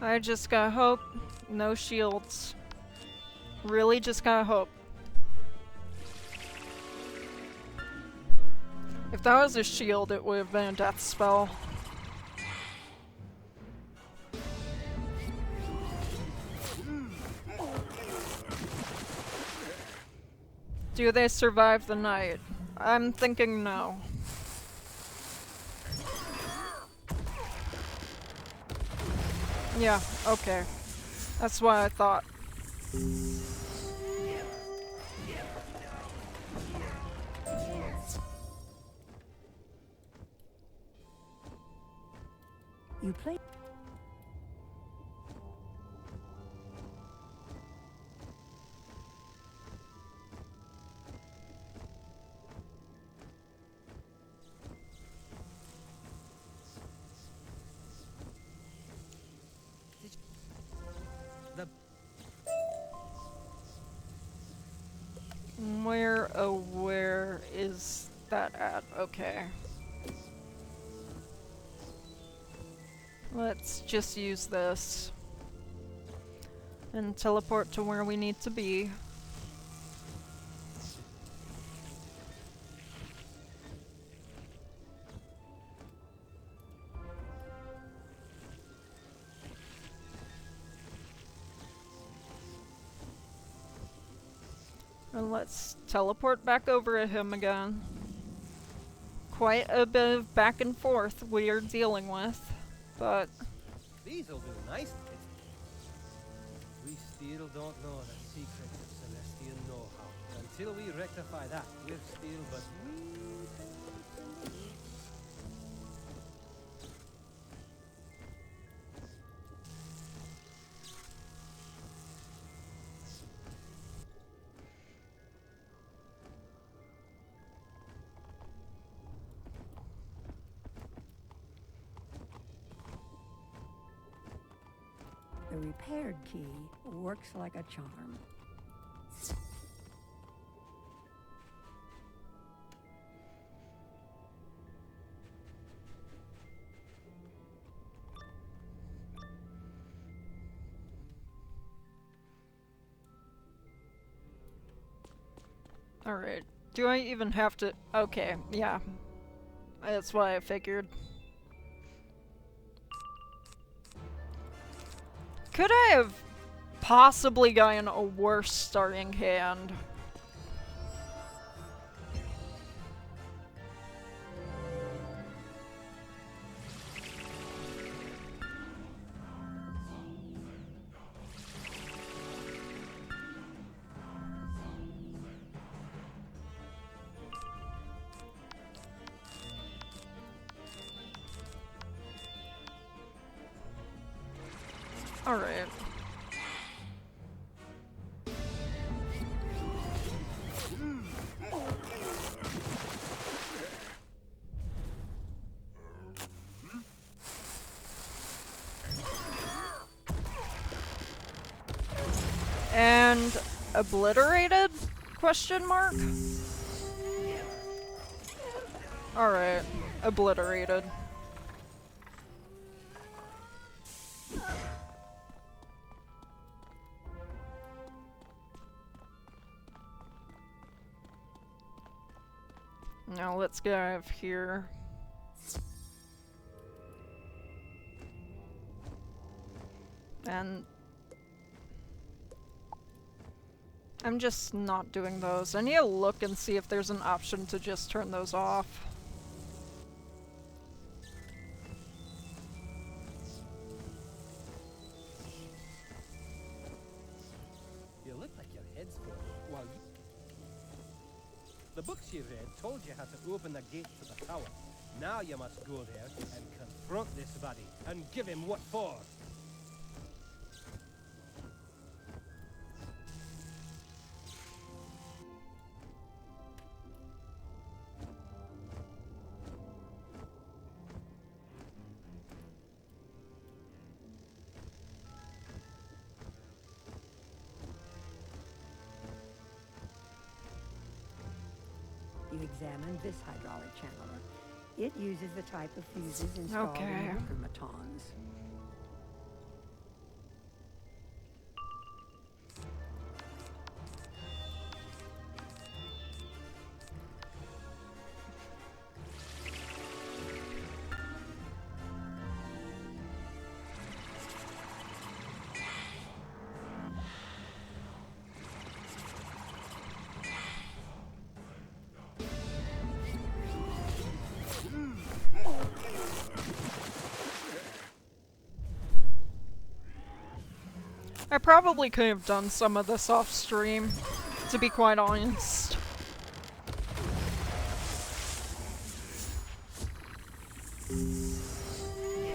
I just gotta hope. No shields. Really just gotta hope. If that was a shield, it would have been a death spell. Do they survive the night? I'm thinking no. Yeah, okay. That's what I thought. You play. Where is that at? Okay. Let's just use this and teleport to where we need to be. And let's teleport back over to him again. Quite a bit of back and forth we are dealing with, but These'll do nicely. We still don't know the secret of Celestial know-how. Until we rectify that, we're still but repaired key works like a charm. Alright. Do I even have to... Okay, yeah. That's what I figured. Could I have possibly gotten a worse starting hand? Alright. And obliterated? Question mark? Alright. Obliterated. Now let's get out of here. And I'm just not doing those. I need to look and see if there's an option to just turn those off. You look like your head's full. Well, the books you read told you how to open the gate to the tower. Now you must go there and confront this buddy and give him what for. You examine this hydraulic channeler. It uses the type of fuses installed Okay. in micromatons. I probably could have done some of this off stream, to be quite honest.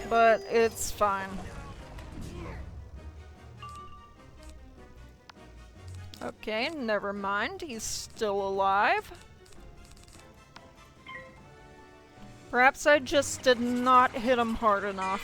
But it's fine. Okay, never mind. He's still alive. Perhaps I just did not hit him hard enough.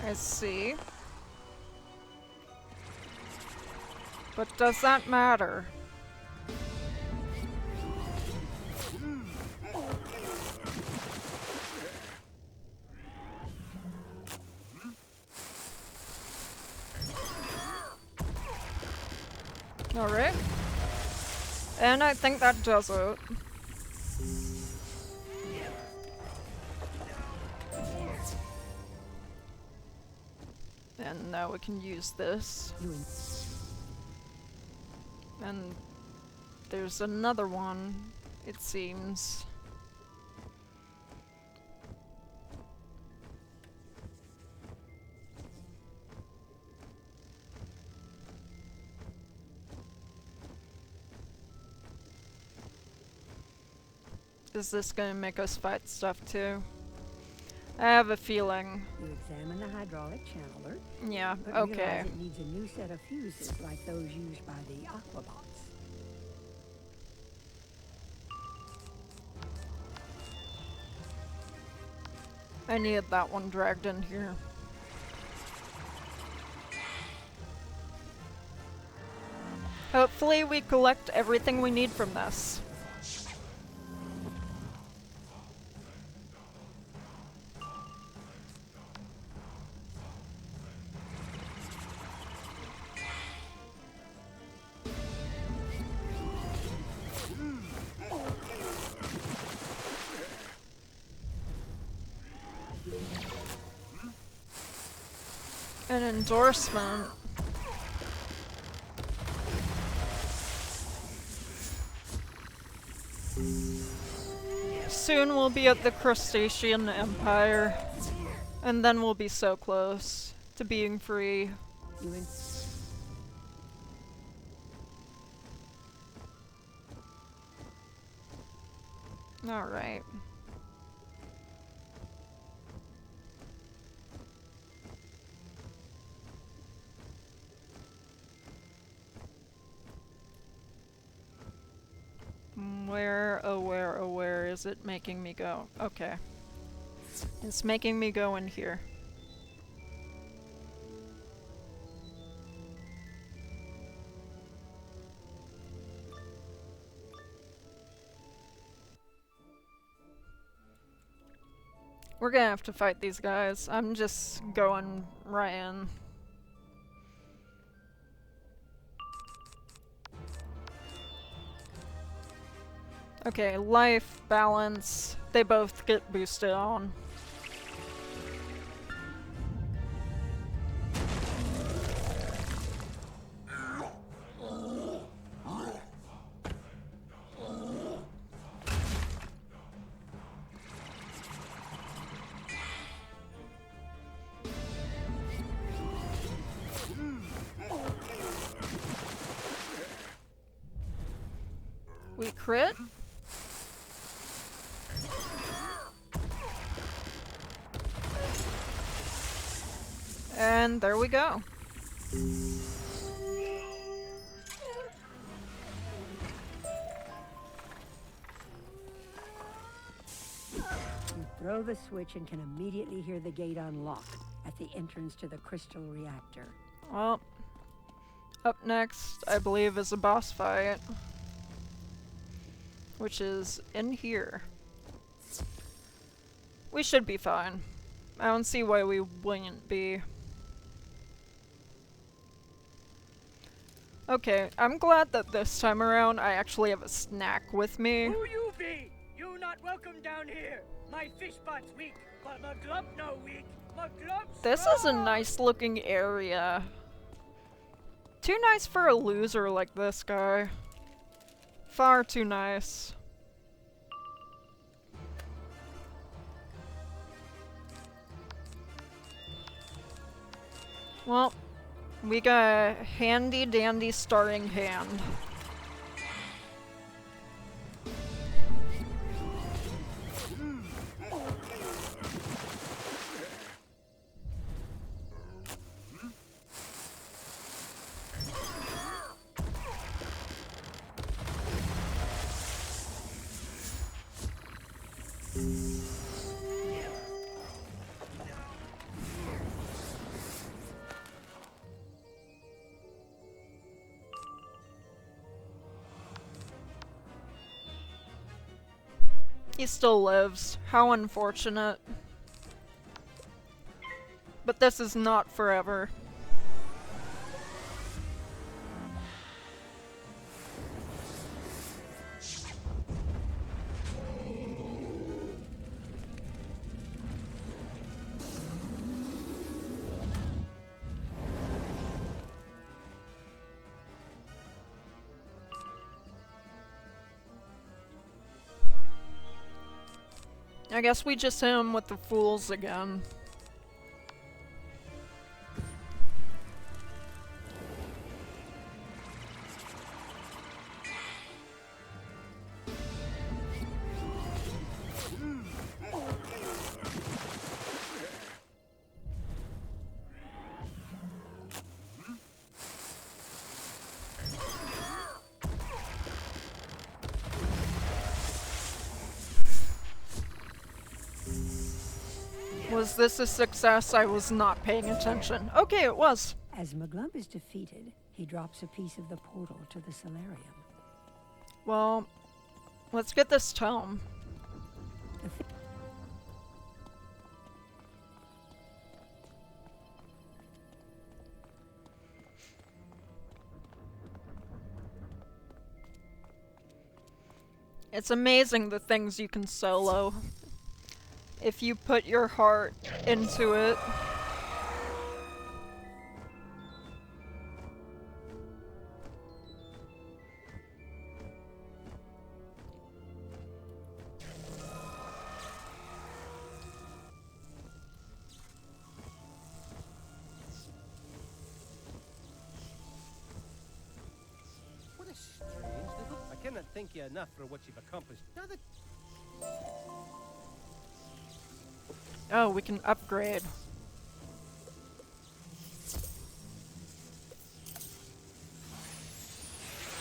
I see. But does that matter? Alright. And I think that does it. And now we can use this. And there's another one, it seems. Is this gonna make us fight stuff too? I have a feeling. You examine the hydraulic channeler, Yeah, but okay. realize it needs a new set of fuses like those used by the Aquabots. I needed that one dragged in here. Hopefully we collect everything we need from this. An endorsement. Soon we'll be at the Crustacean Empire, and then we'll be so close to being free. You in- Alright. Where is it making me go? Okay. It's making me go in here. We're gonna have to fight these guys. I'm just going right in. Okay, life, balance, they both get boosted on. We crit? And there we go. You throw the switch and can immediately hear the gate unlock at the entrance to the crystal reactor. Well, up next, I believe, is a boss fight. Which is in here. We should be fine. I don't see why we wouldn't be. Okay, I'm glad that this time around I actually have a snack with me. Who you be? You not welcome down here. My fish spot's weak, but my glove no weak. My glove's This is a strong. nice looking area. Too nice for a loser like this guy. Far too nice. Well, we got a handy dandy starting hand. He still lives. How unfortunate. But this is not forever. I guess we just hit him with the fools again. Was this a success? I was not paying attention. Okay, it was. As Maglub is defeated, he drops a piece of the portal to the solarium. Well, let's get this tome. It's amazing the things you can solo if you put your heart into it. What a strange little... I cannot thank you enough for what you've accomplished. Now that... Oh, we can upgrade.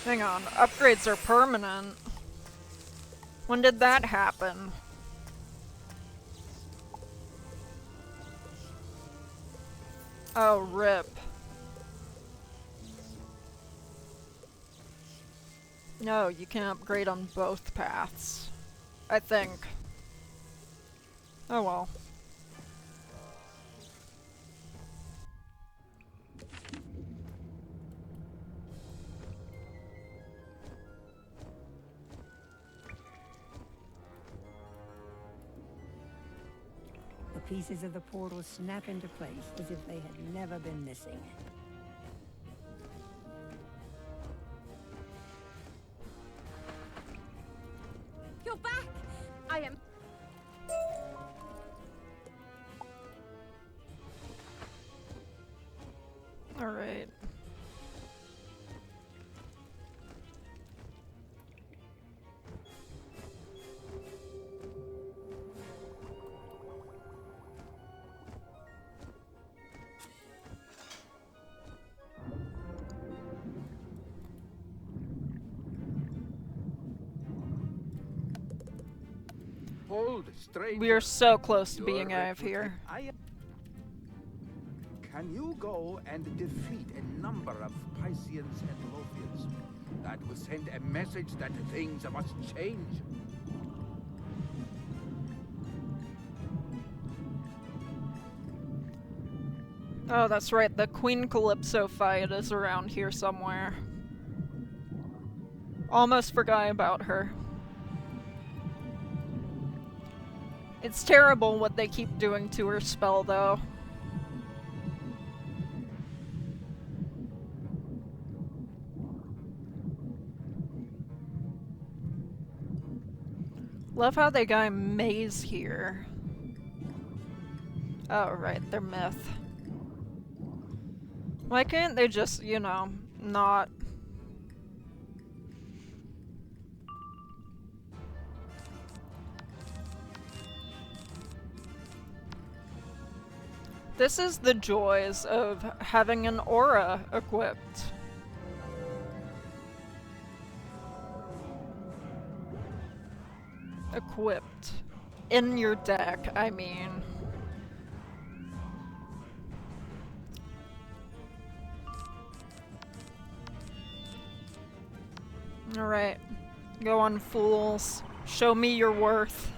Hang on, upgrades are permanent. When did that happen? Oh, rip. No, you can upgrade on both paths. I think. Oh well. The pieces of the portal snap into place as if they had never been missing. You're back! I am... Alright. Hold, stranger. We are so close to Your being out of recruit- here. Can you go and defeat a number of Pisceans and Lothians? That will send a message that things must change. Oh, that's right, the Queen Calypso fight is around here somewhere. Almost forgot about her. It's terrible what they keep doing to her spell, though. Love how they got a maze here. Oh, right, they're myth. Why can't they just, you know, not... This is the joys of having an aura equipped. Equipped. In your deck, I mean. Alright. Go on, fools. Show me your worth.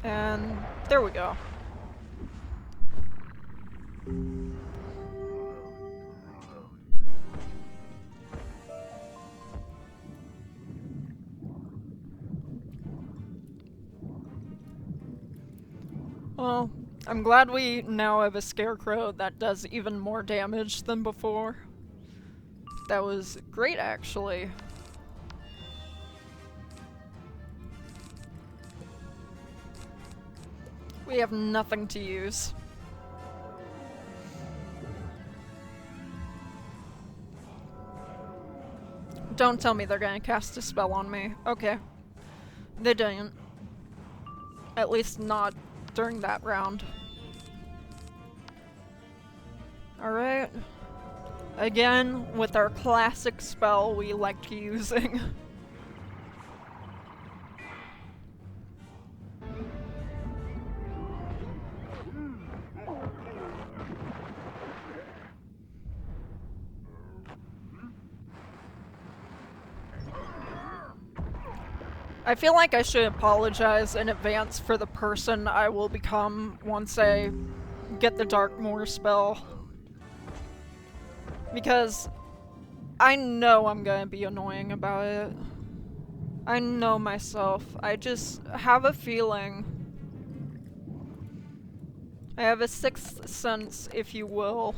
And there we go. Well, I'm glad we now have a scarecrow that does even more damage than before. That was great, actually. We have nothing to use. Don't tell me they're gonna cast a spell on me. Okay. They didn't. At least not during that round. Alright. Again, with our classic spell we like using. I feel like I should apologize in advance for the person I will become once I get the Darkmoor spell. Because I know I'm gonna be annoying about it. I know myself. I just have a feeling. I have a sixth sense, if you will.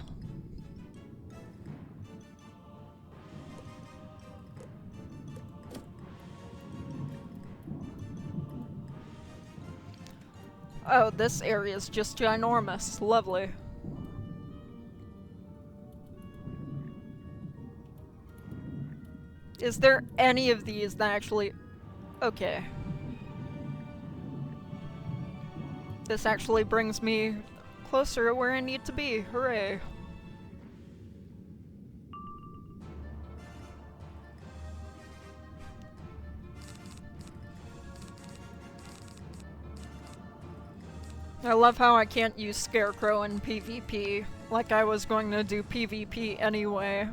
Oh, this area is just ginormous. Lovely. Is there any of these that actually... Okay. This actually brings me closer to where I need to be. Hooray. I love how I can't use Scarecrow in PvP, like I was going to do PvP anyway.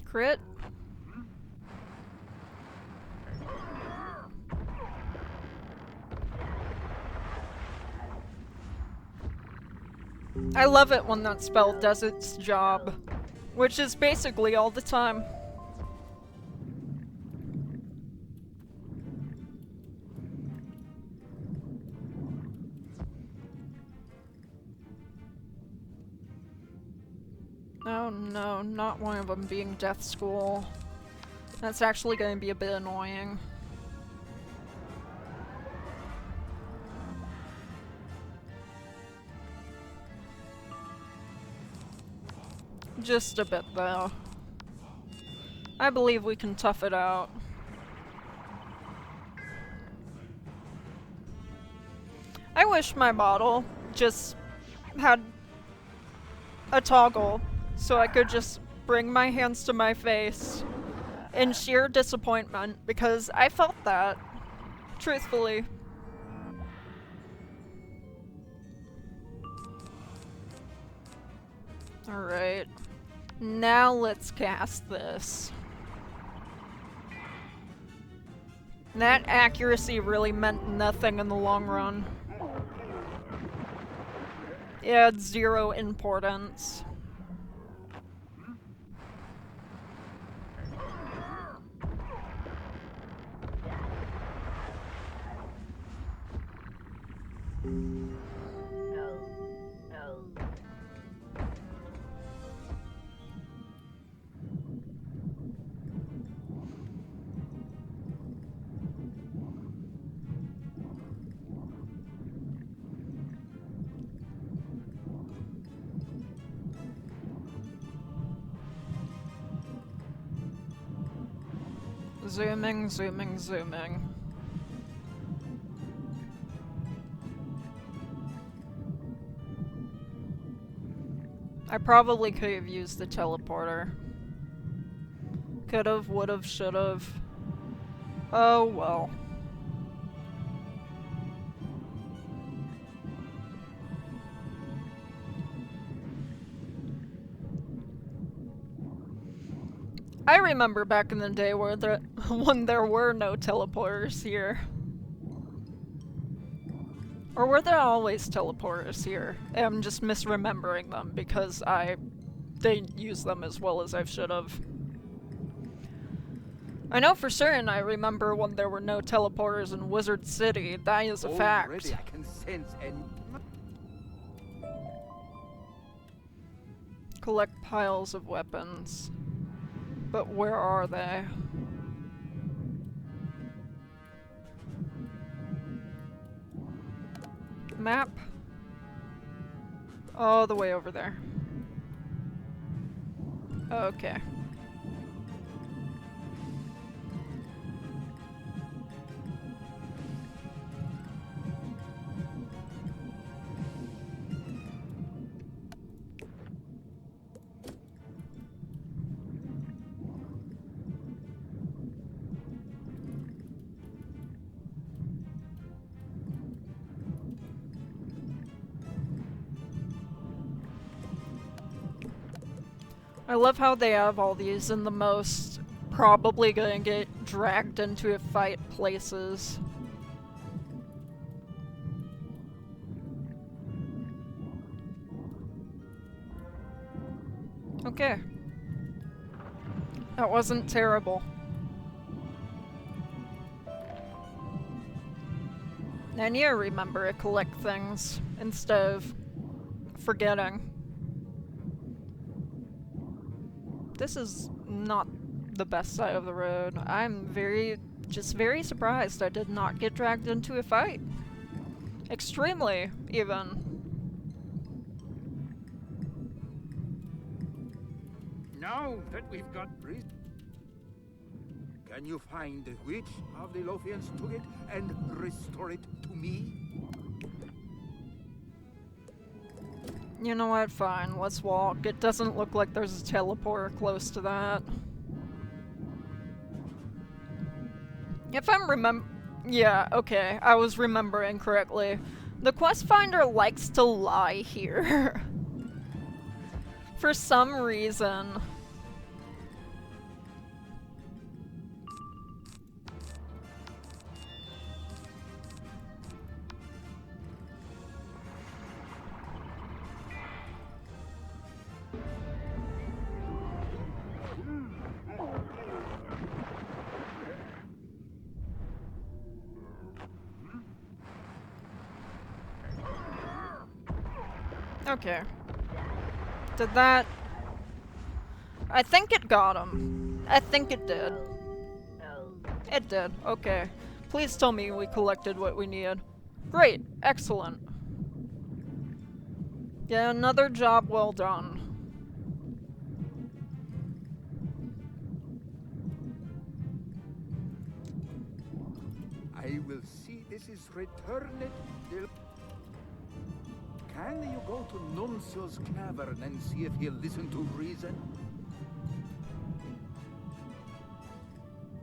Crit. I love it when that spell does its job, which is basically all the time. Oh no, not one of them being Death School. That's actually going to be a bit annoying. Just a bit though. I believe we can tough it out. I wish my model just had a toggle so I could just bring my hands to my face in sheer disappointment, because I felt that, truthfully. Alright, now let's cast this. That accuracy really meant nothing in the long run. It had 0 importance. Zooming, zooming, zooming. I probably could have used the teleporter. Could've, would've, should've. Oh well. I remember back in the day where when there were no teleporters here. Or were there always teleporters here? I'm just misremembering them because I didn't use them as well as I should have. I know for certain I remember when there were no teleporters in Wizard City. That is a fact. Already I can sense Collect piles of weapons. But where are they? Map? All the way over there. Okay. I love how they have all these in the most probably gonna get dragged into a fight places. Okay. That wasn't terrible. I need to remember to collect things instead of forgetting. This is not the best side of the road. I'm just very surprised I did not get dragged into a fight. Extremely, even. Now that we've got breeze, can you find which of the Lothians took it and restore it to me? You know what? Fine. Let's walk. It doesn't look like there's a teleporter close to that. If I'm yeah, okay. I was remembering correctly. The quest finder likes to lie here. For some reason. Okay. Did that... I think it got him. I think it did. It did. Okay. Please tell me we collected what we needed. Great. Excellent. Yeah, another job well done. I will see this is returned. Can you go to Nuncio's cavern and see if he'll listen to reason?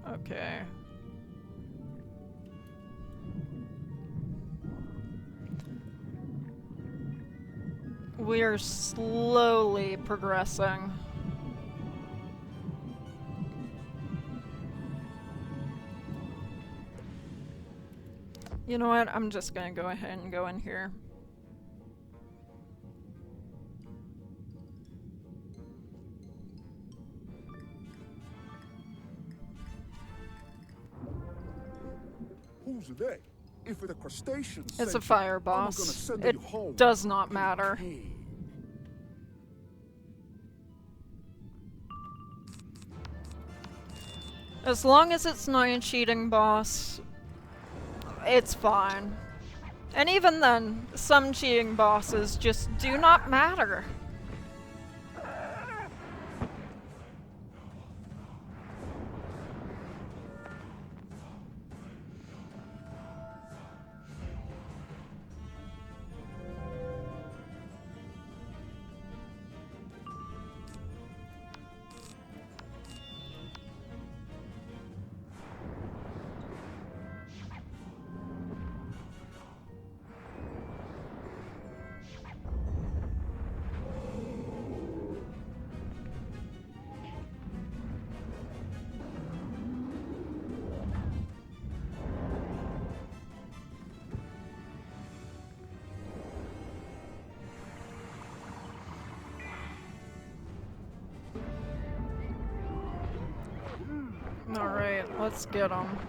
Okay. We're slowly progressing. You know what? I'm just gonna go ahead and go in here. Who's they? If the crustaceans It's a sent you, fire I'm gonna boss. send It you home. does not matter. As long as it's not a cheating boss, it's fine. And even then, some cheating bosses just do not matter. Alright, let's get them.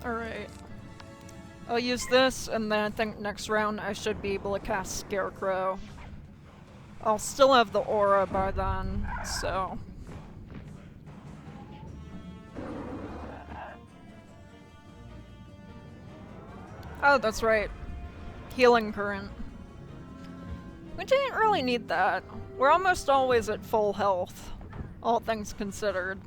Alright. I'll use this, and then I think next round I should be able to cast Scarecrow. I'll still have the aura by then, so... Oh, that's right. Healing Current. We didn't really need that. We're almost always at full health, all things considered.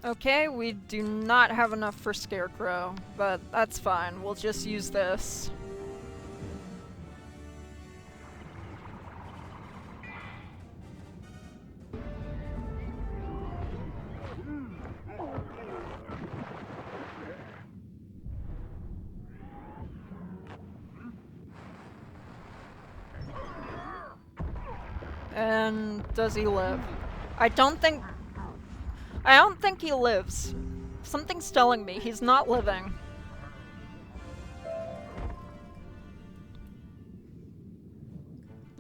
Okay, we do not have enough for Scarecrow, but that's fine. We'll just use this. And does he live? I don't think he lives. Something's telling me he's not living.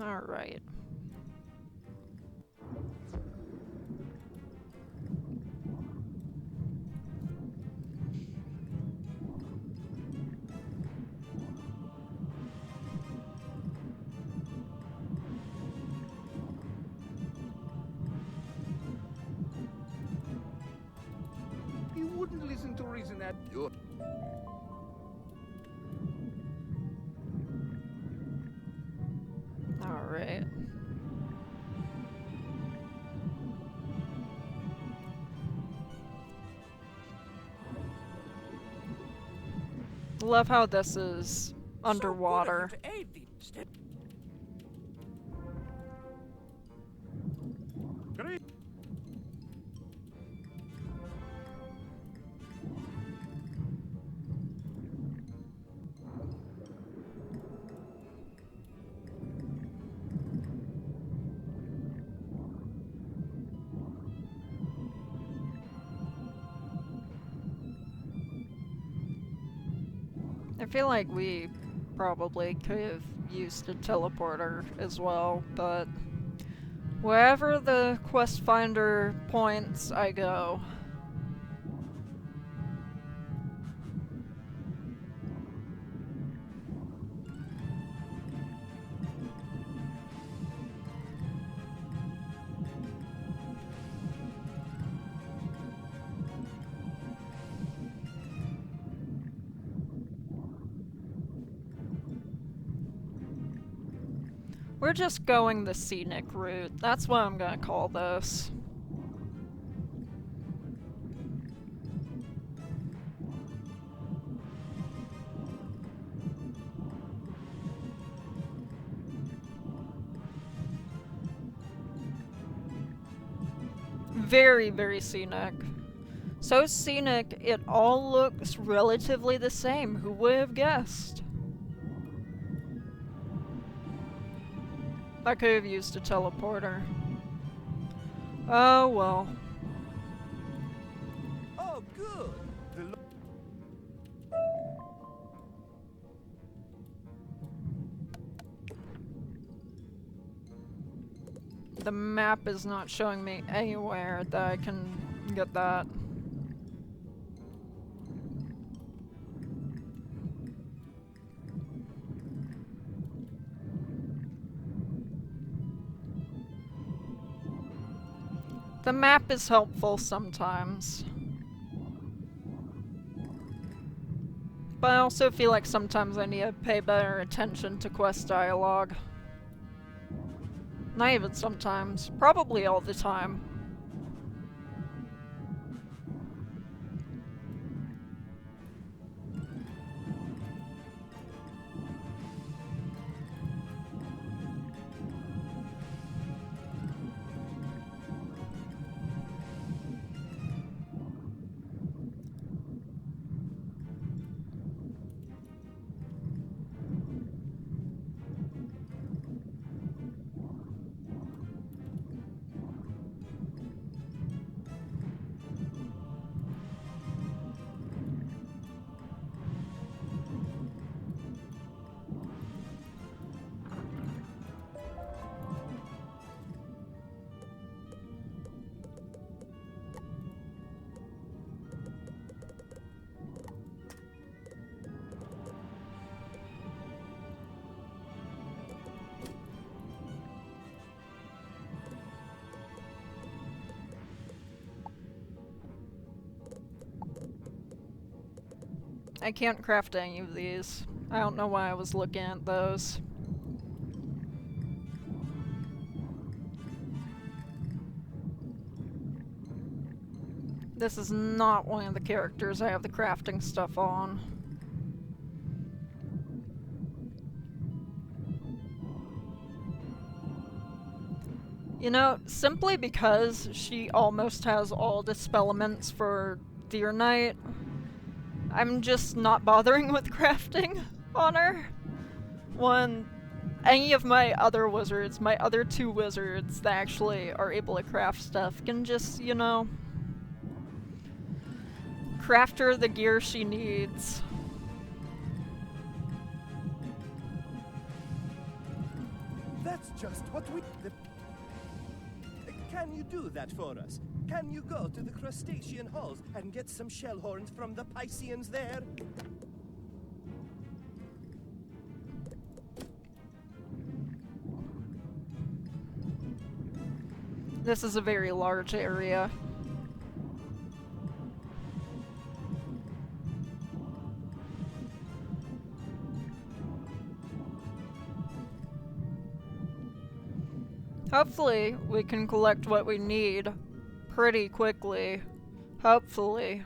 Alright. You wouldn't listen to reason that you. Alright. Love how this is underwater. I feel like we probably could have used a teleporter as well, but wherever the quest finder points, I go. We're just going the scenic route. That's what I'm gonna call this. Very, very scenic. So scenic, it all looks relatively the same. Who would have guessed? I could have used a teleporter. Oh well. Oh, good. The map is not showing me anywhere that I can get that. The map is helpful sometimes. But I also feel like sometimes I need to pay better attention to quest dialogue. Not even sometimes, probably all the time. I can't craft any of these. I don't know why I was looking at those. This is not one of the characters I have the crafting stuff on. You know, simply because she almost has all the spell elements for Deer Knight, I'm just not bothering with crafting on her. When any of my other wizards, my other 2 wizards that actually are able to craft stuff, can just, you know, craft her the gear she needs. That's just what we... Can you do that for us? Can you go to the crustacean halls and get some shell horns from the Pisceans there? This is a very large area. Hopefully, we can collect what we need pretty quickly. Hopefully.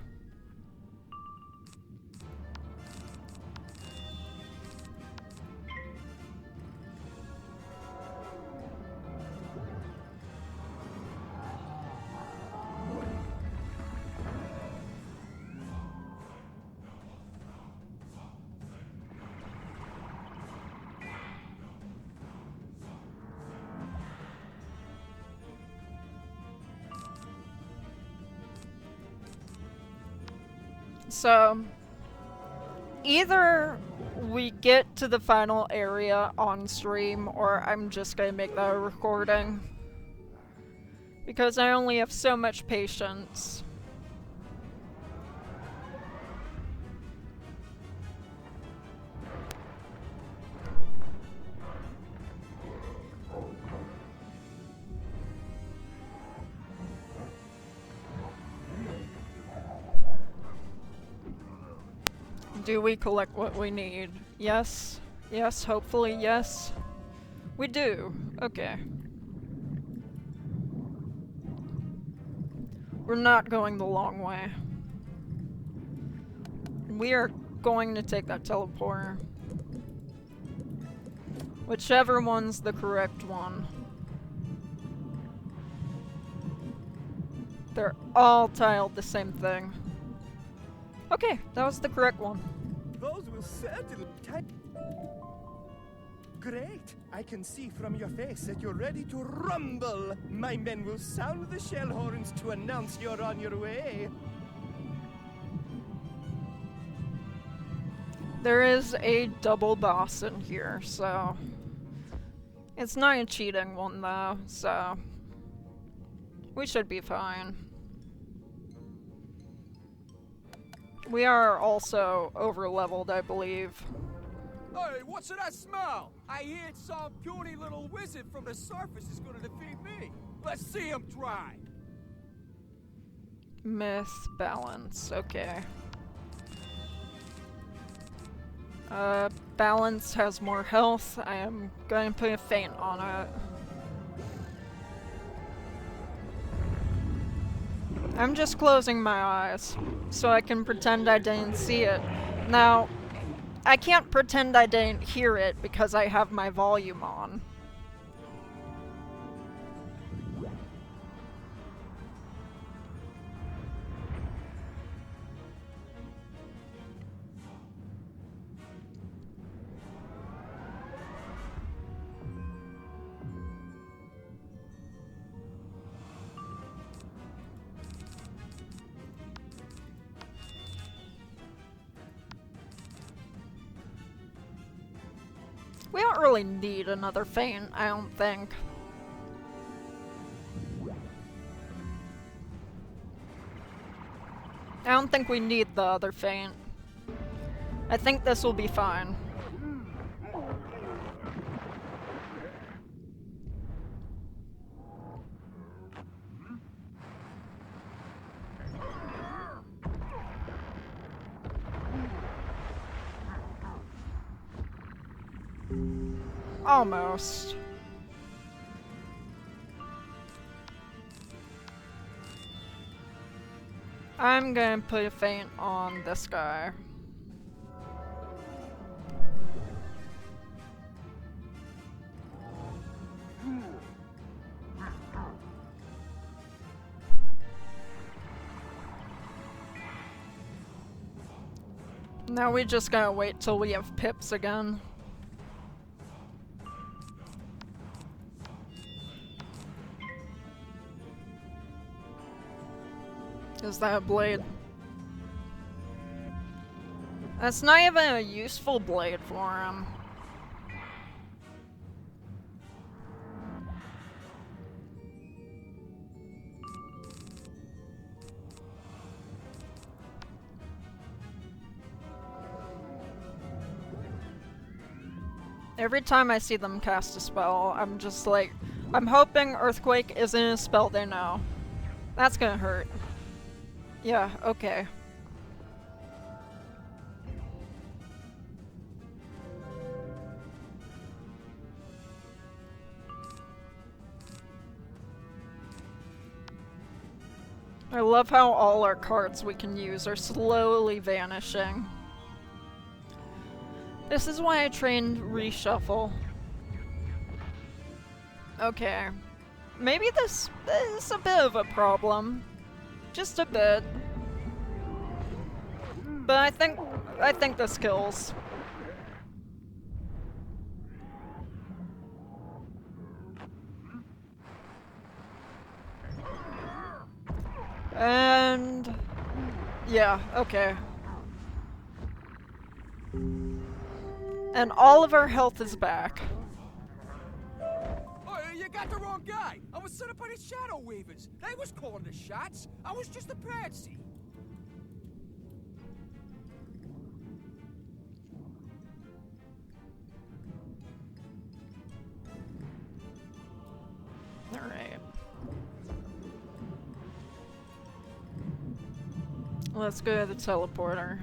So, either we get to the final area on stream, or I'm just gonna make that a recording. Because I only have so much patience. Do we collect what we need? Yes. Yes, hopefully yes. We do. Okay. We're not going the long way. We are going to take that teleporter. Whichever one's the correct one. They're all tiled the same thing. Okay, that was the correct one. Those will certainly take... Great! I can see from your face that you're ready to rumble! My men will sound the shell horns to announce you're on your way! There is a double boss in here, so... It's not a cheating one, though, so... We should be fine. We are also over-leveled, I believe. Hey, what's that smell? I hear some puny little wizard from the surface is gonna defeat me. Let's see him try. Myth balance, okay. Balance has more health. I am going to put a feint on it. I'm just closing my eyes, so I can pretend I didn't see it. Now, I can't pretend I didn't hear it because I have my volume on. We don't really need another feint, I don't think. I don't think we need the other feint. I think this will be fine. Almost. I'm gonna put a feint on this guy. Now we just gotta wait till we have pips again. Is that a blade? That's not even a useful blade for him. Every time I see them cast a spell, I'm just like, I'm hoping Earthquake isn't a spell they know. That's gonna hurt. Yeah, okay. I love how all our cards we can use are slowly vanishing. This is why I trained Reshuffle. Okay. Maybe this is a bit of a problem. Just a bit. But I think this kills. And yeah, okay. And all of our health is back. Oh, you got the wrong guy. I was set up by the Shadow Weavers. They was calling the shots. I was just a patsy. Alright. Let's go to the teleporter.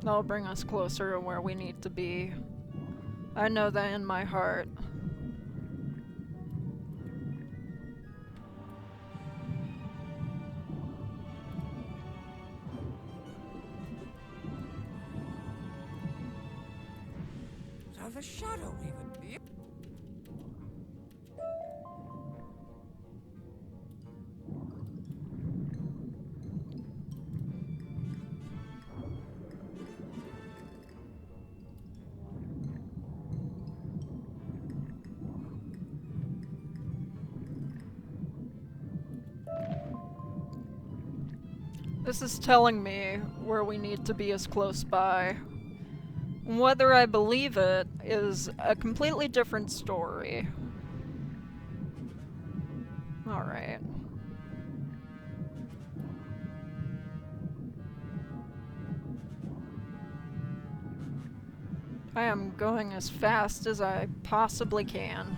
That'll bring us closer to where we need to be. I know that in my heart. So the Shadow Weaver. Yep. This is telling me where we need to be as close by. Whether I believe it is a completely different story. Alright. I am going as fast as I possibly can.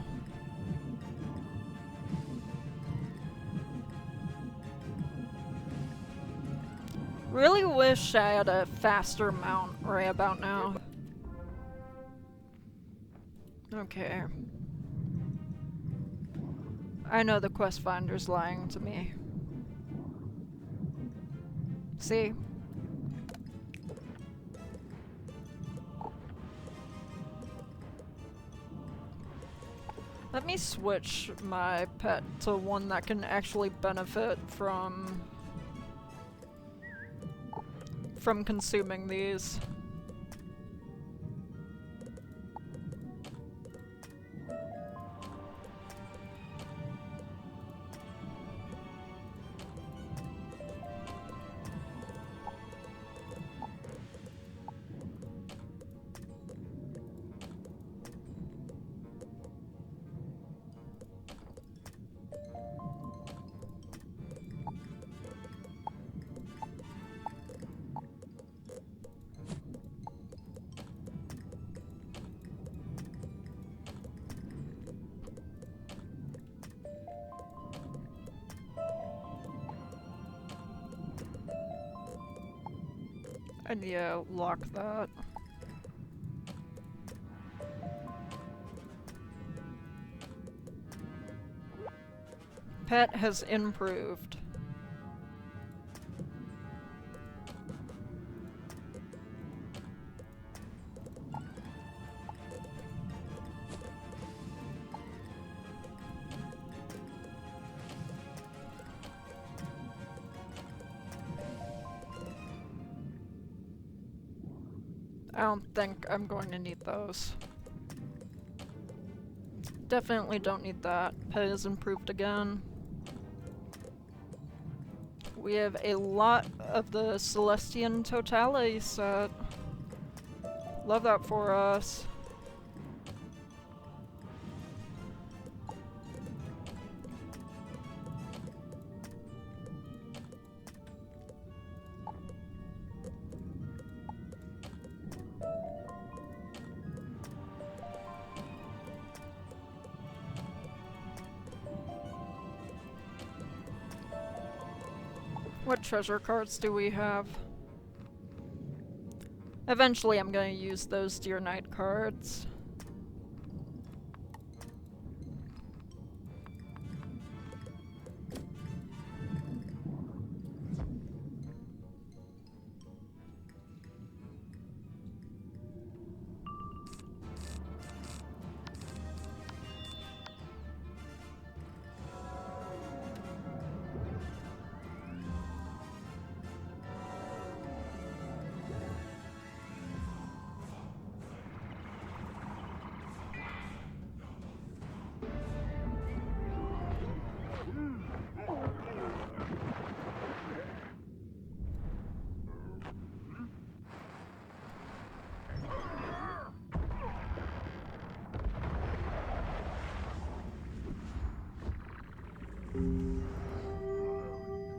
Really wish I had a faster mount right about now. Okay. I know the quest finder's lying to me. See? Let me switch my pet to one that can actually benefit from consuming these. I need to lock that. pet has improved. I don't think I'm going to need those. Definitely don't need that. Pet is improved again. We have a lot of the Celestian Totality set. Love that for us. What treasure cards do we have? Eventually I'm going to use those Dear Knight cards.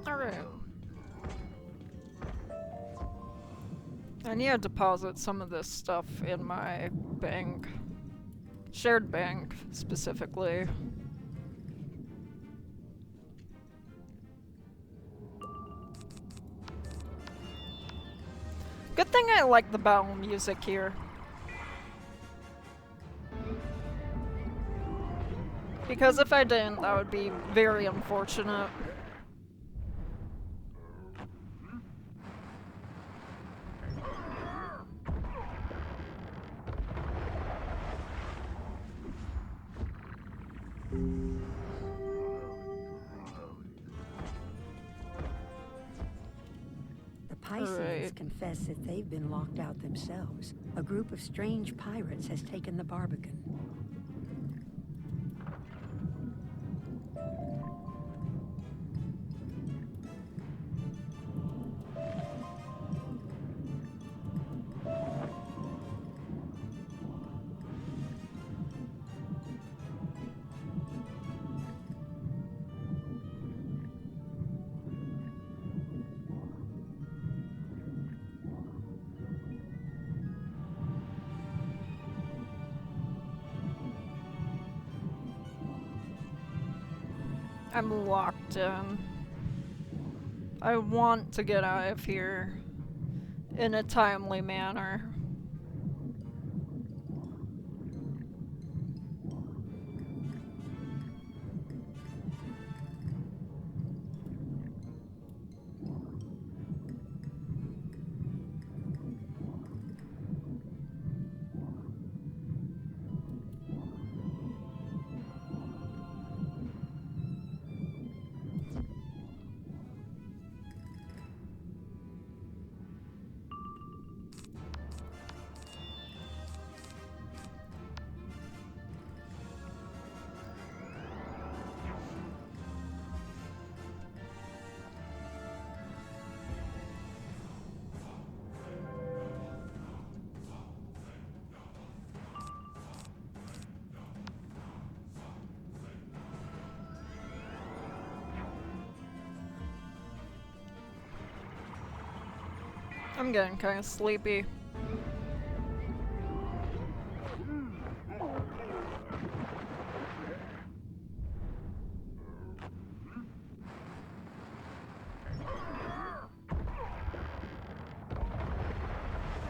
Alright. I need to deposit some of this stuff in my bank. Shared bank, specifically. Good thing I like the battle music here. Because if I didn't, that would be very unfortunate. Pisceans confess that they've been locked out themselves. A group of strange pirates has taken the Barbican. I'm locked in. I want to get out of here in a timely manner. I'm getting kind of sleepy.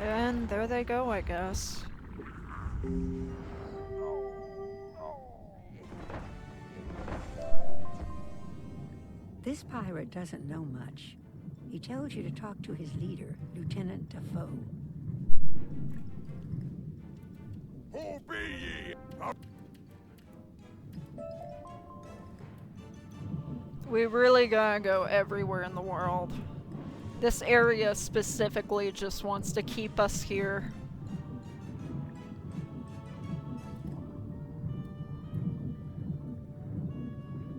And there they go, I guess. This pirate doesn't know much. He tells you to talk to his leader, Lieutenant Defoe. Who be ye? We really gotta go everywhere in the world. This area specifically just wants to keep us here.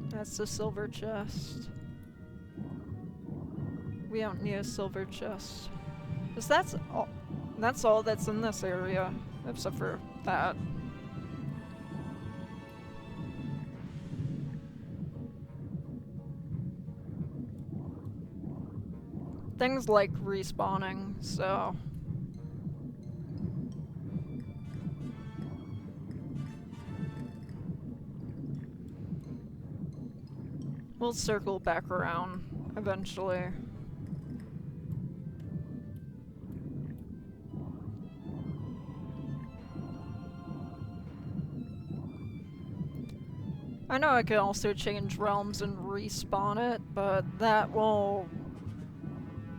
That's the silver chest. We don't need a silver chest. 'Cause that's all that's in this area, except for that. Things like respawning, so... We'll circle back around eventually. I know I can also change realms and respawn it, but that will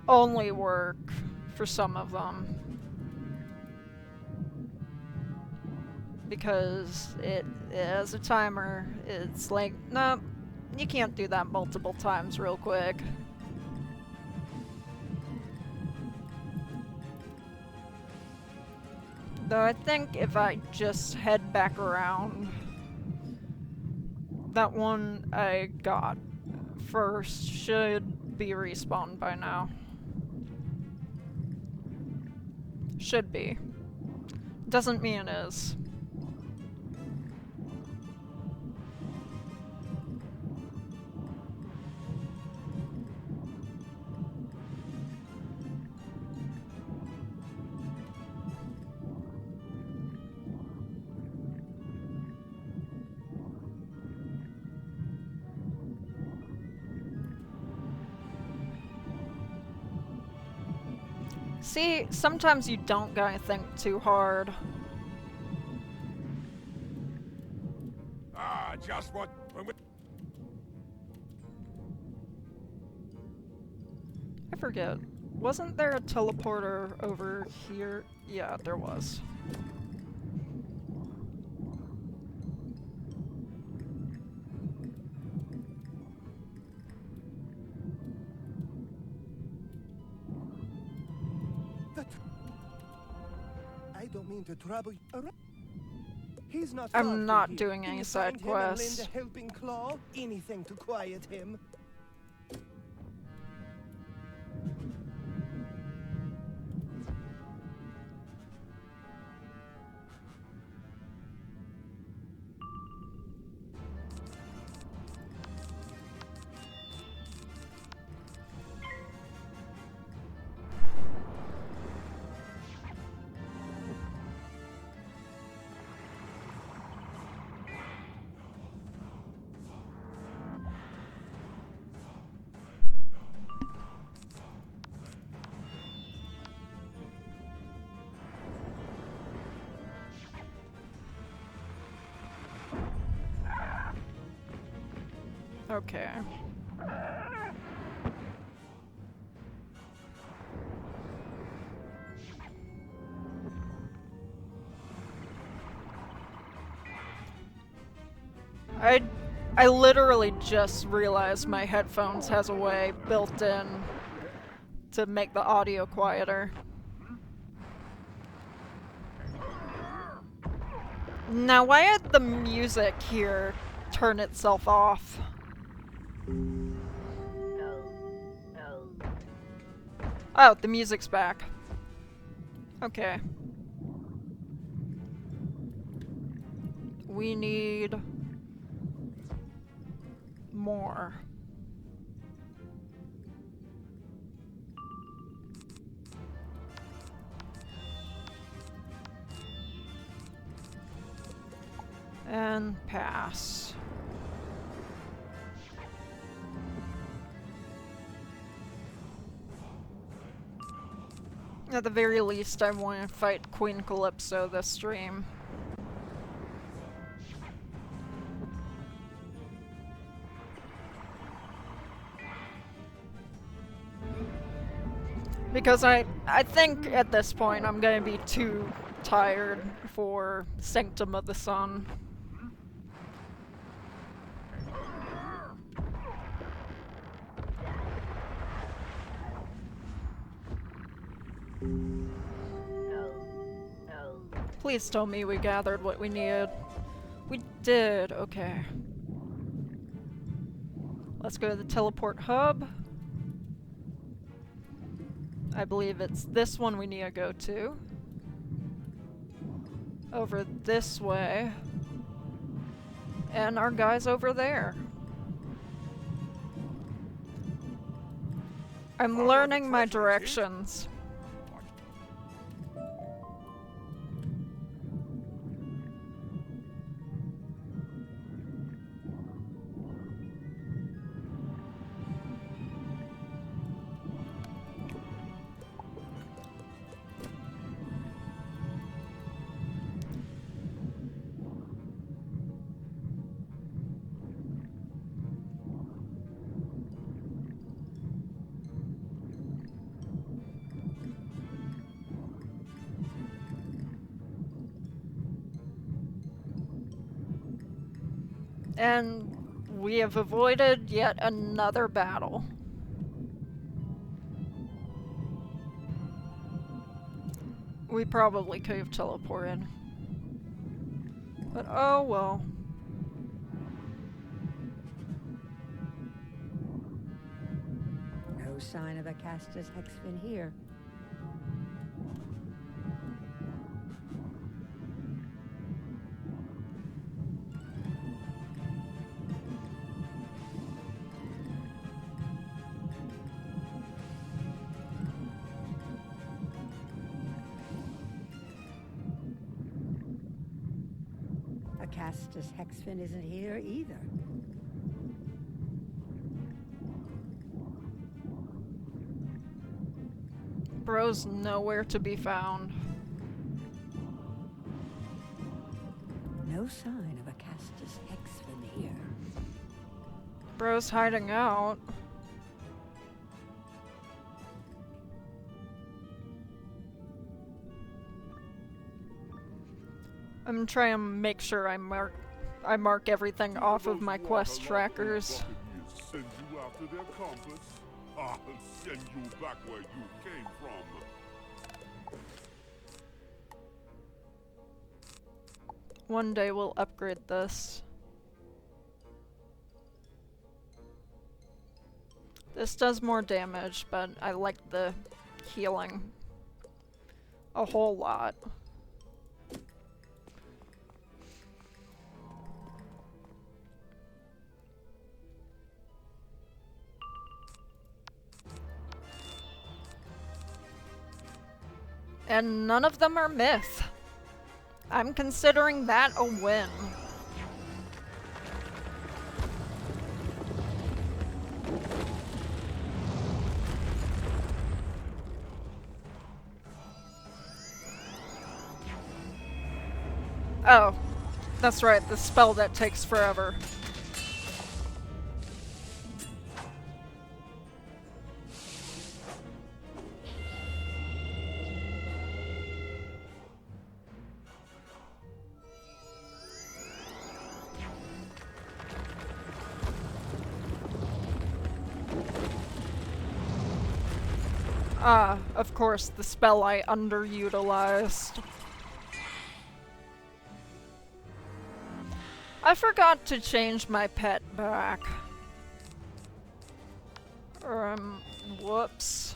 only work for some of them. Because it has a timer. It's like, nope, you can't do that multiple times real quick. Though I think if I just head back around, that one I got first should be respawned by now. Should be. Doesn't mean it is. See, sometimes you don't gotta think too hard. Ah, just what... I forget. Wasn't there a teleporter over here? Yeah, there was. I don't mean to trouble you. He's not I'm not here. doing Can any you side find him and quests. lend a helping claw? Anything to quiet him. Okay. I literally just realized my headphones has a way built in to make the audio quieter. Now, why did the music here turn itself off? Oh, the music's back. Okay. We need more. And pass. At the very least, I want to fight Queen Calypso this stream. Because I think at this point I'm gonna be too tired for Sanctum of the Sun. Please tell me we gathered what we needed. We did, okay. Let's go to the teleport hub. I believe it's this one we need to go to. Over this way. And our guy's over there. I'm learning my directions. And we have avoided yet another battle. We probably could have teleported. But oh well. No sign of a Castus Hexfin here. Castus Hexfin isn't here either. Bro's nowhere to be found. No sign of a Castus Hexfin here. Bro's hiding out. I'm trying to make sure I mark everything off of my quest trackers. Send you after their compass. I'll send you back where you came from. One day we'll upgrade this. This does more damage, but I like the healing a whole lot. And none of them are myth. I'm considering that a win. Oh, that's right, the spell that takes forever. Ah, of course, the spell I underutilized. I forgot to change my pet back. Whoops.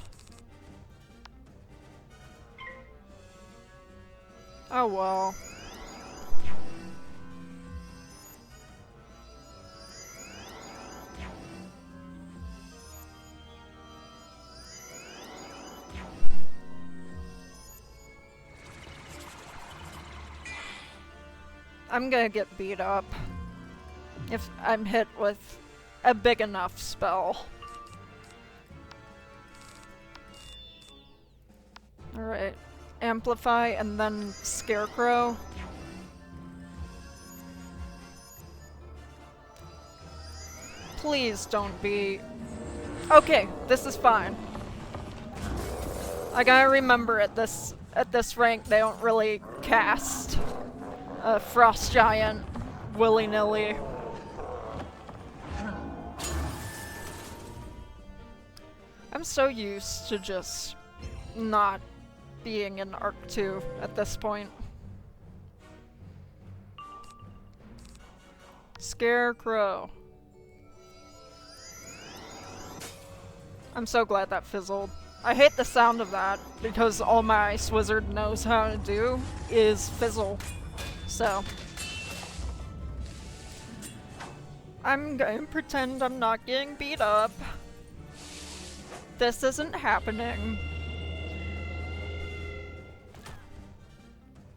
Oh well. I'm gonna get beat up if I'm hit with a big enough spell. Alright, amplify and then scarecrow. Please don't be... Okay, this is fine. I gotta remember at this rank they don't really cast a Frost Giant willy-nilly. I'm so used to just not being in Arc 2 at this point. Scarecrow. I'm so glad that fizzled. I hate the sound of that because all my Ice Wizard knows how to do is fizzle. So I'm going to pretend I'm not getting beat up. This isn't happening.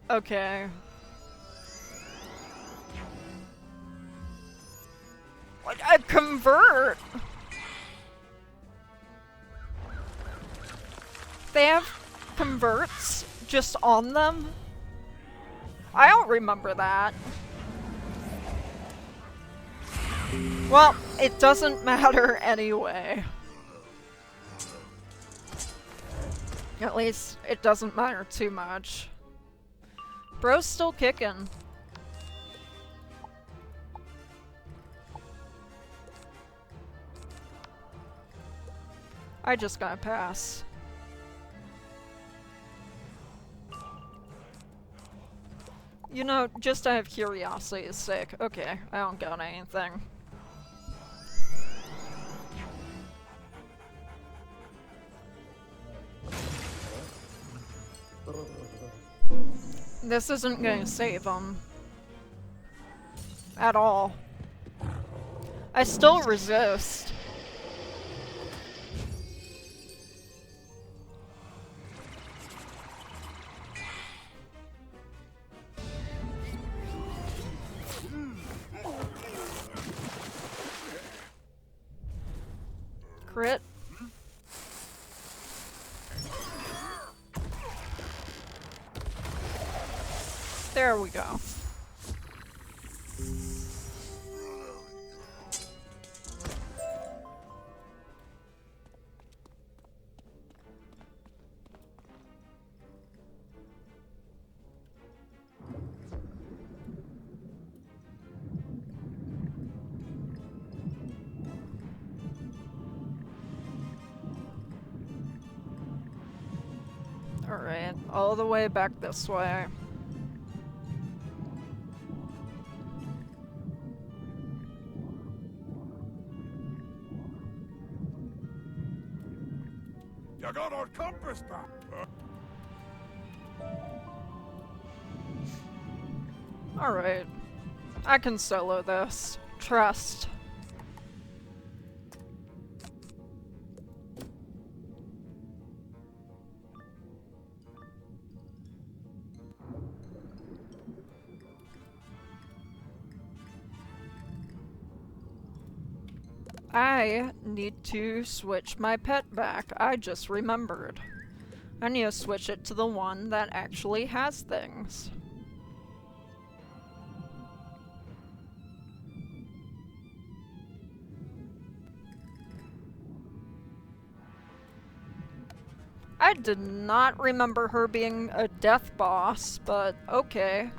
Okay. Like, I convert! They have converts just on them? I don't remember that. Well, it doesn't matter anyway. At least, it doesn't matter too much. Bro's still kicking. I just gotta pass. You know, just out of curiosity's sake. Okay, I don't got anything. This isn't gonna save him. At all. I still resist. Crit. There we go. Alright, all the way back this way. You got our compass back. Alright. I can solo this. Trust. I need to switch my pet back. I just remembered. I need to switch it to the one that actually has things. I did not remember her being a death boss, but okay.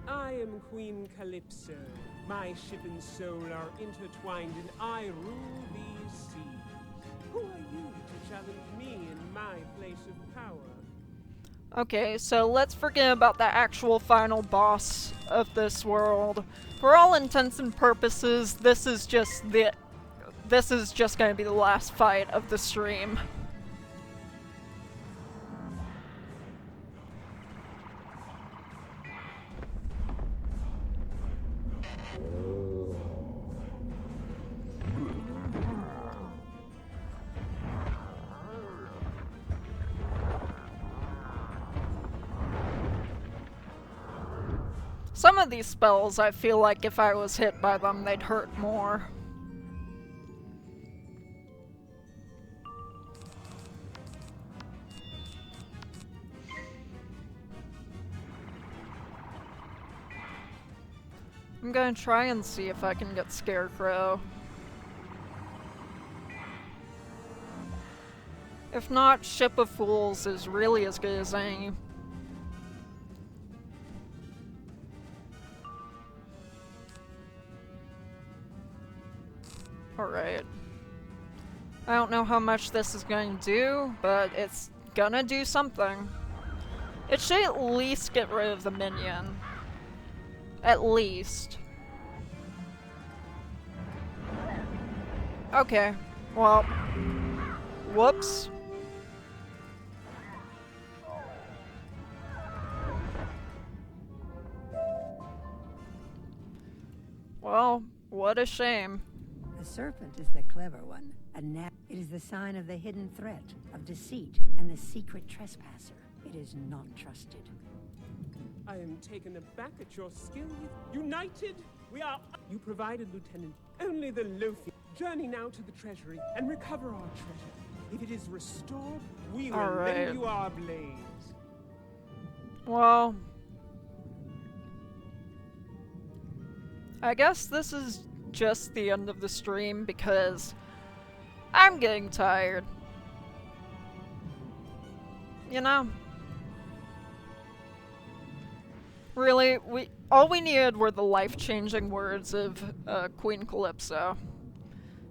I am Queen Calypso. My ship and soul are intertwined, and I rule these seas. Who are you to challenge me in my place of power? Okay, so let's forget about the actual final boss of this world. For all intents and purposes, this is just gonna be the last fight of the stream. Some of these spells, I feel like if I was hit by them, they'd hurt more. I'm gonna try and see if I can get Scarecrow. If not, Ship of Fools is really as good as any. Alright. I don't know how much this is going to do, but it's gonna do something. It should at least get rid of the minion. At least. Okay, well, whoops. Well, what a shame. The serpent is the clever one. It is the sign of the hidden threat, of deceit, and the secret trespasser. It is not trusted. I am taken aback at your skill. United, we are... You provided, Lieutenant. Only the Lothian. Journey now to the treasury and recover our treasure. If it is restored, we will lend you our blades. Well, I guess this is just the end of the stream because I'm getting tired. You know? Really, all we needed were the life-changing words of Queen Calypso.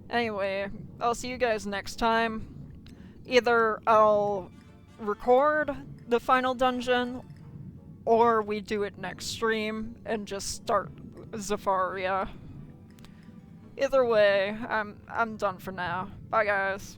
Anyway, I'll see you guys next time. Either I'll record the final dungeon, or we do it next stream and just start Zafaria. Either way, I'm done for now. Bye guys.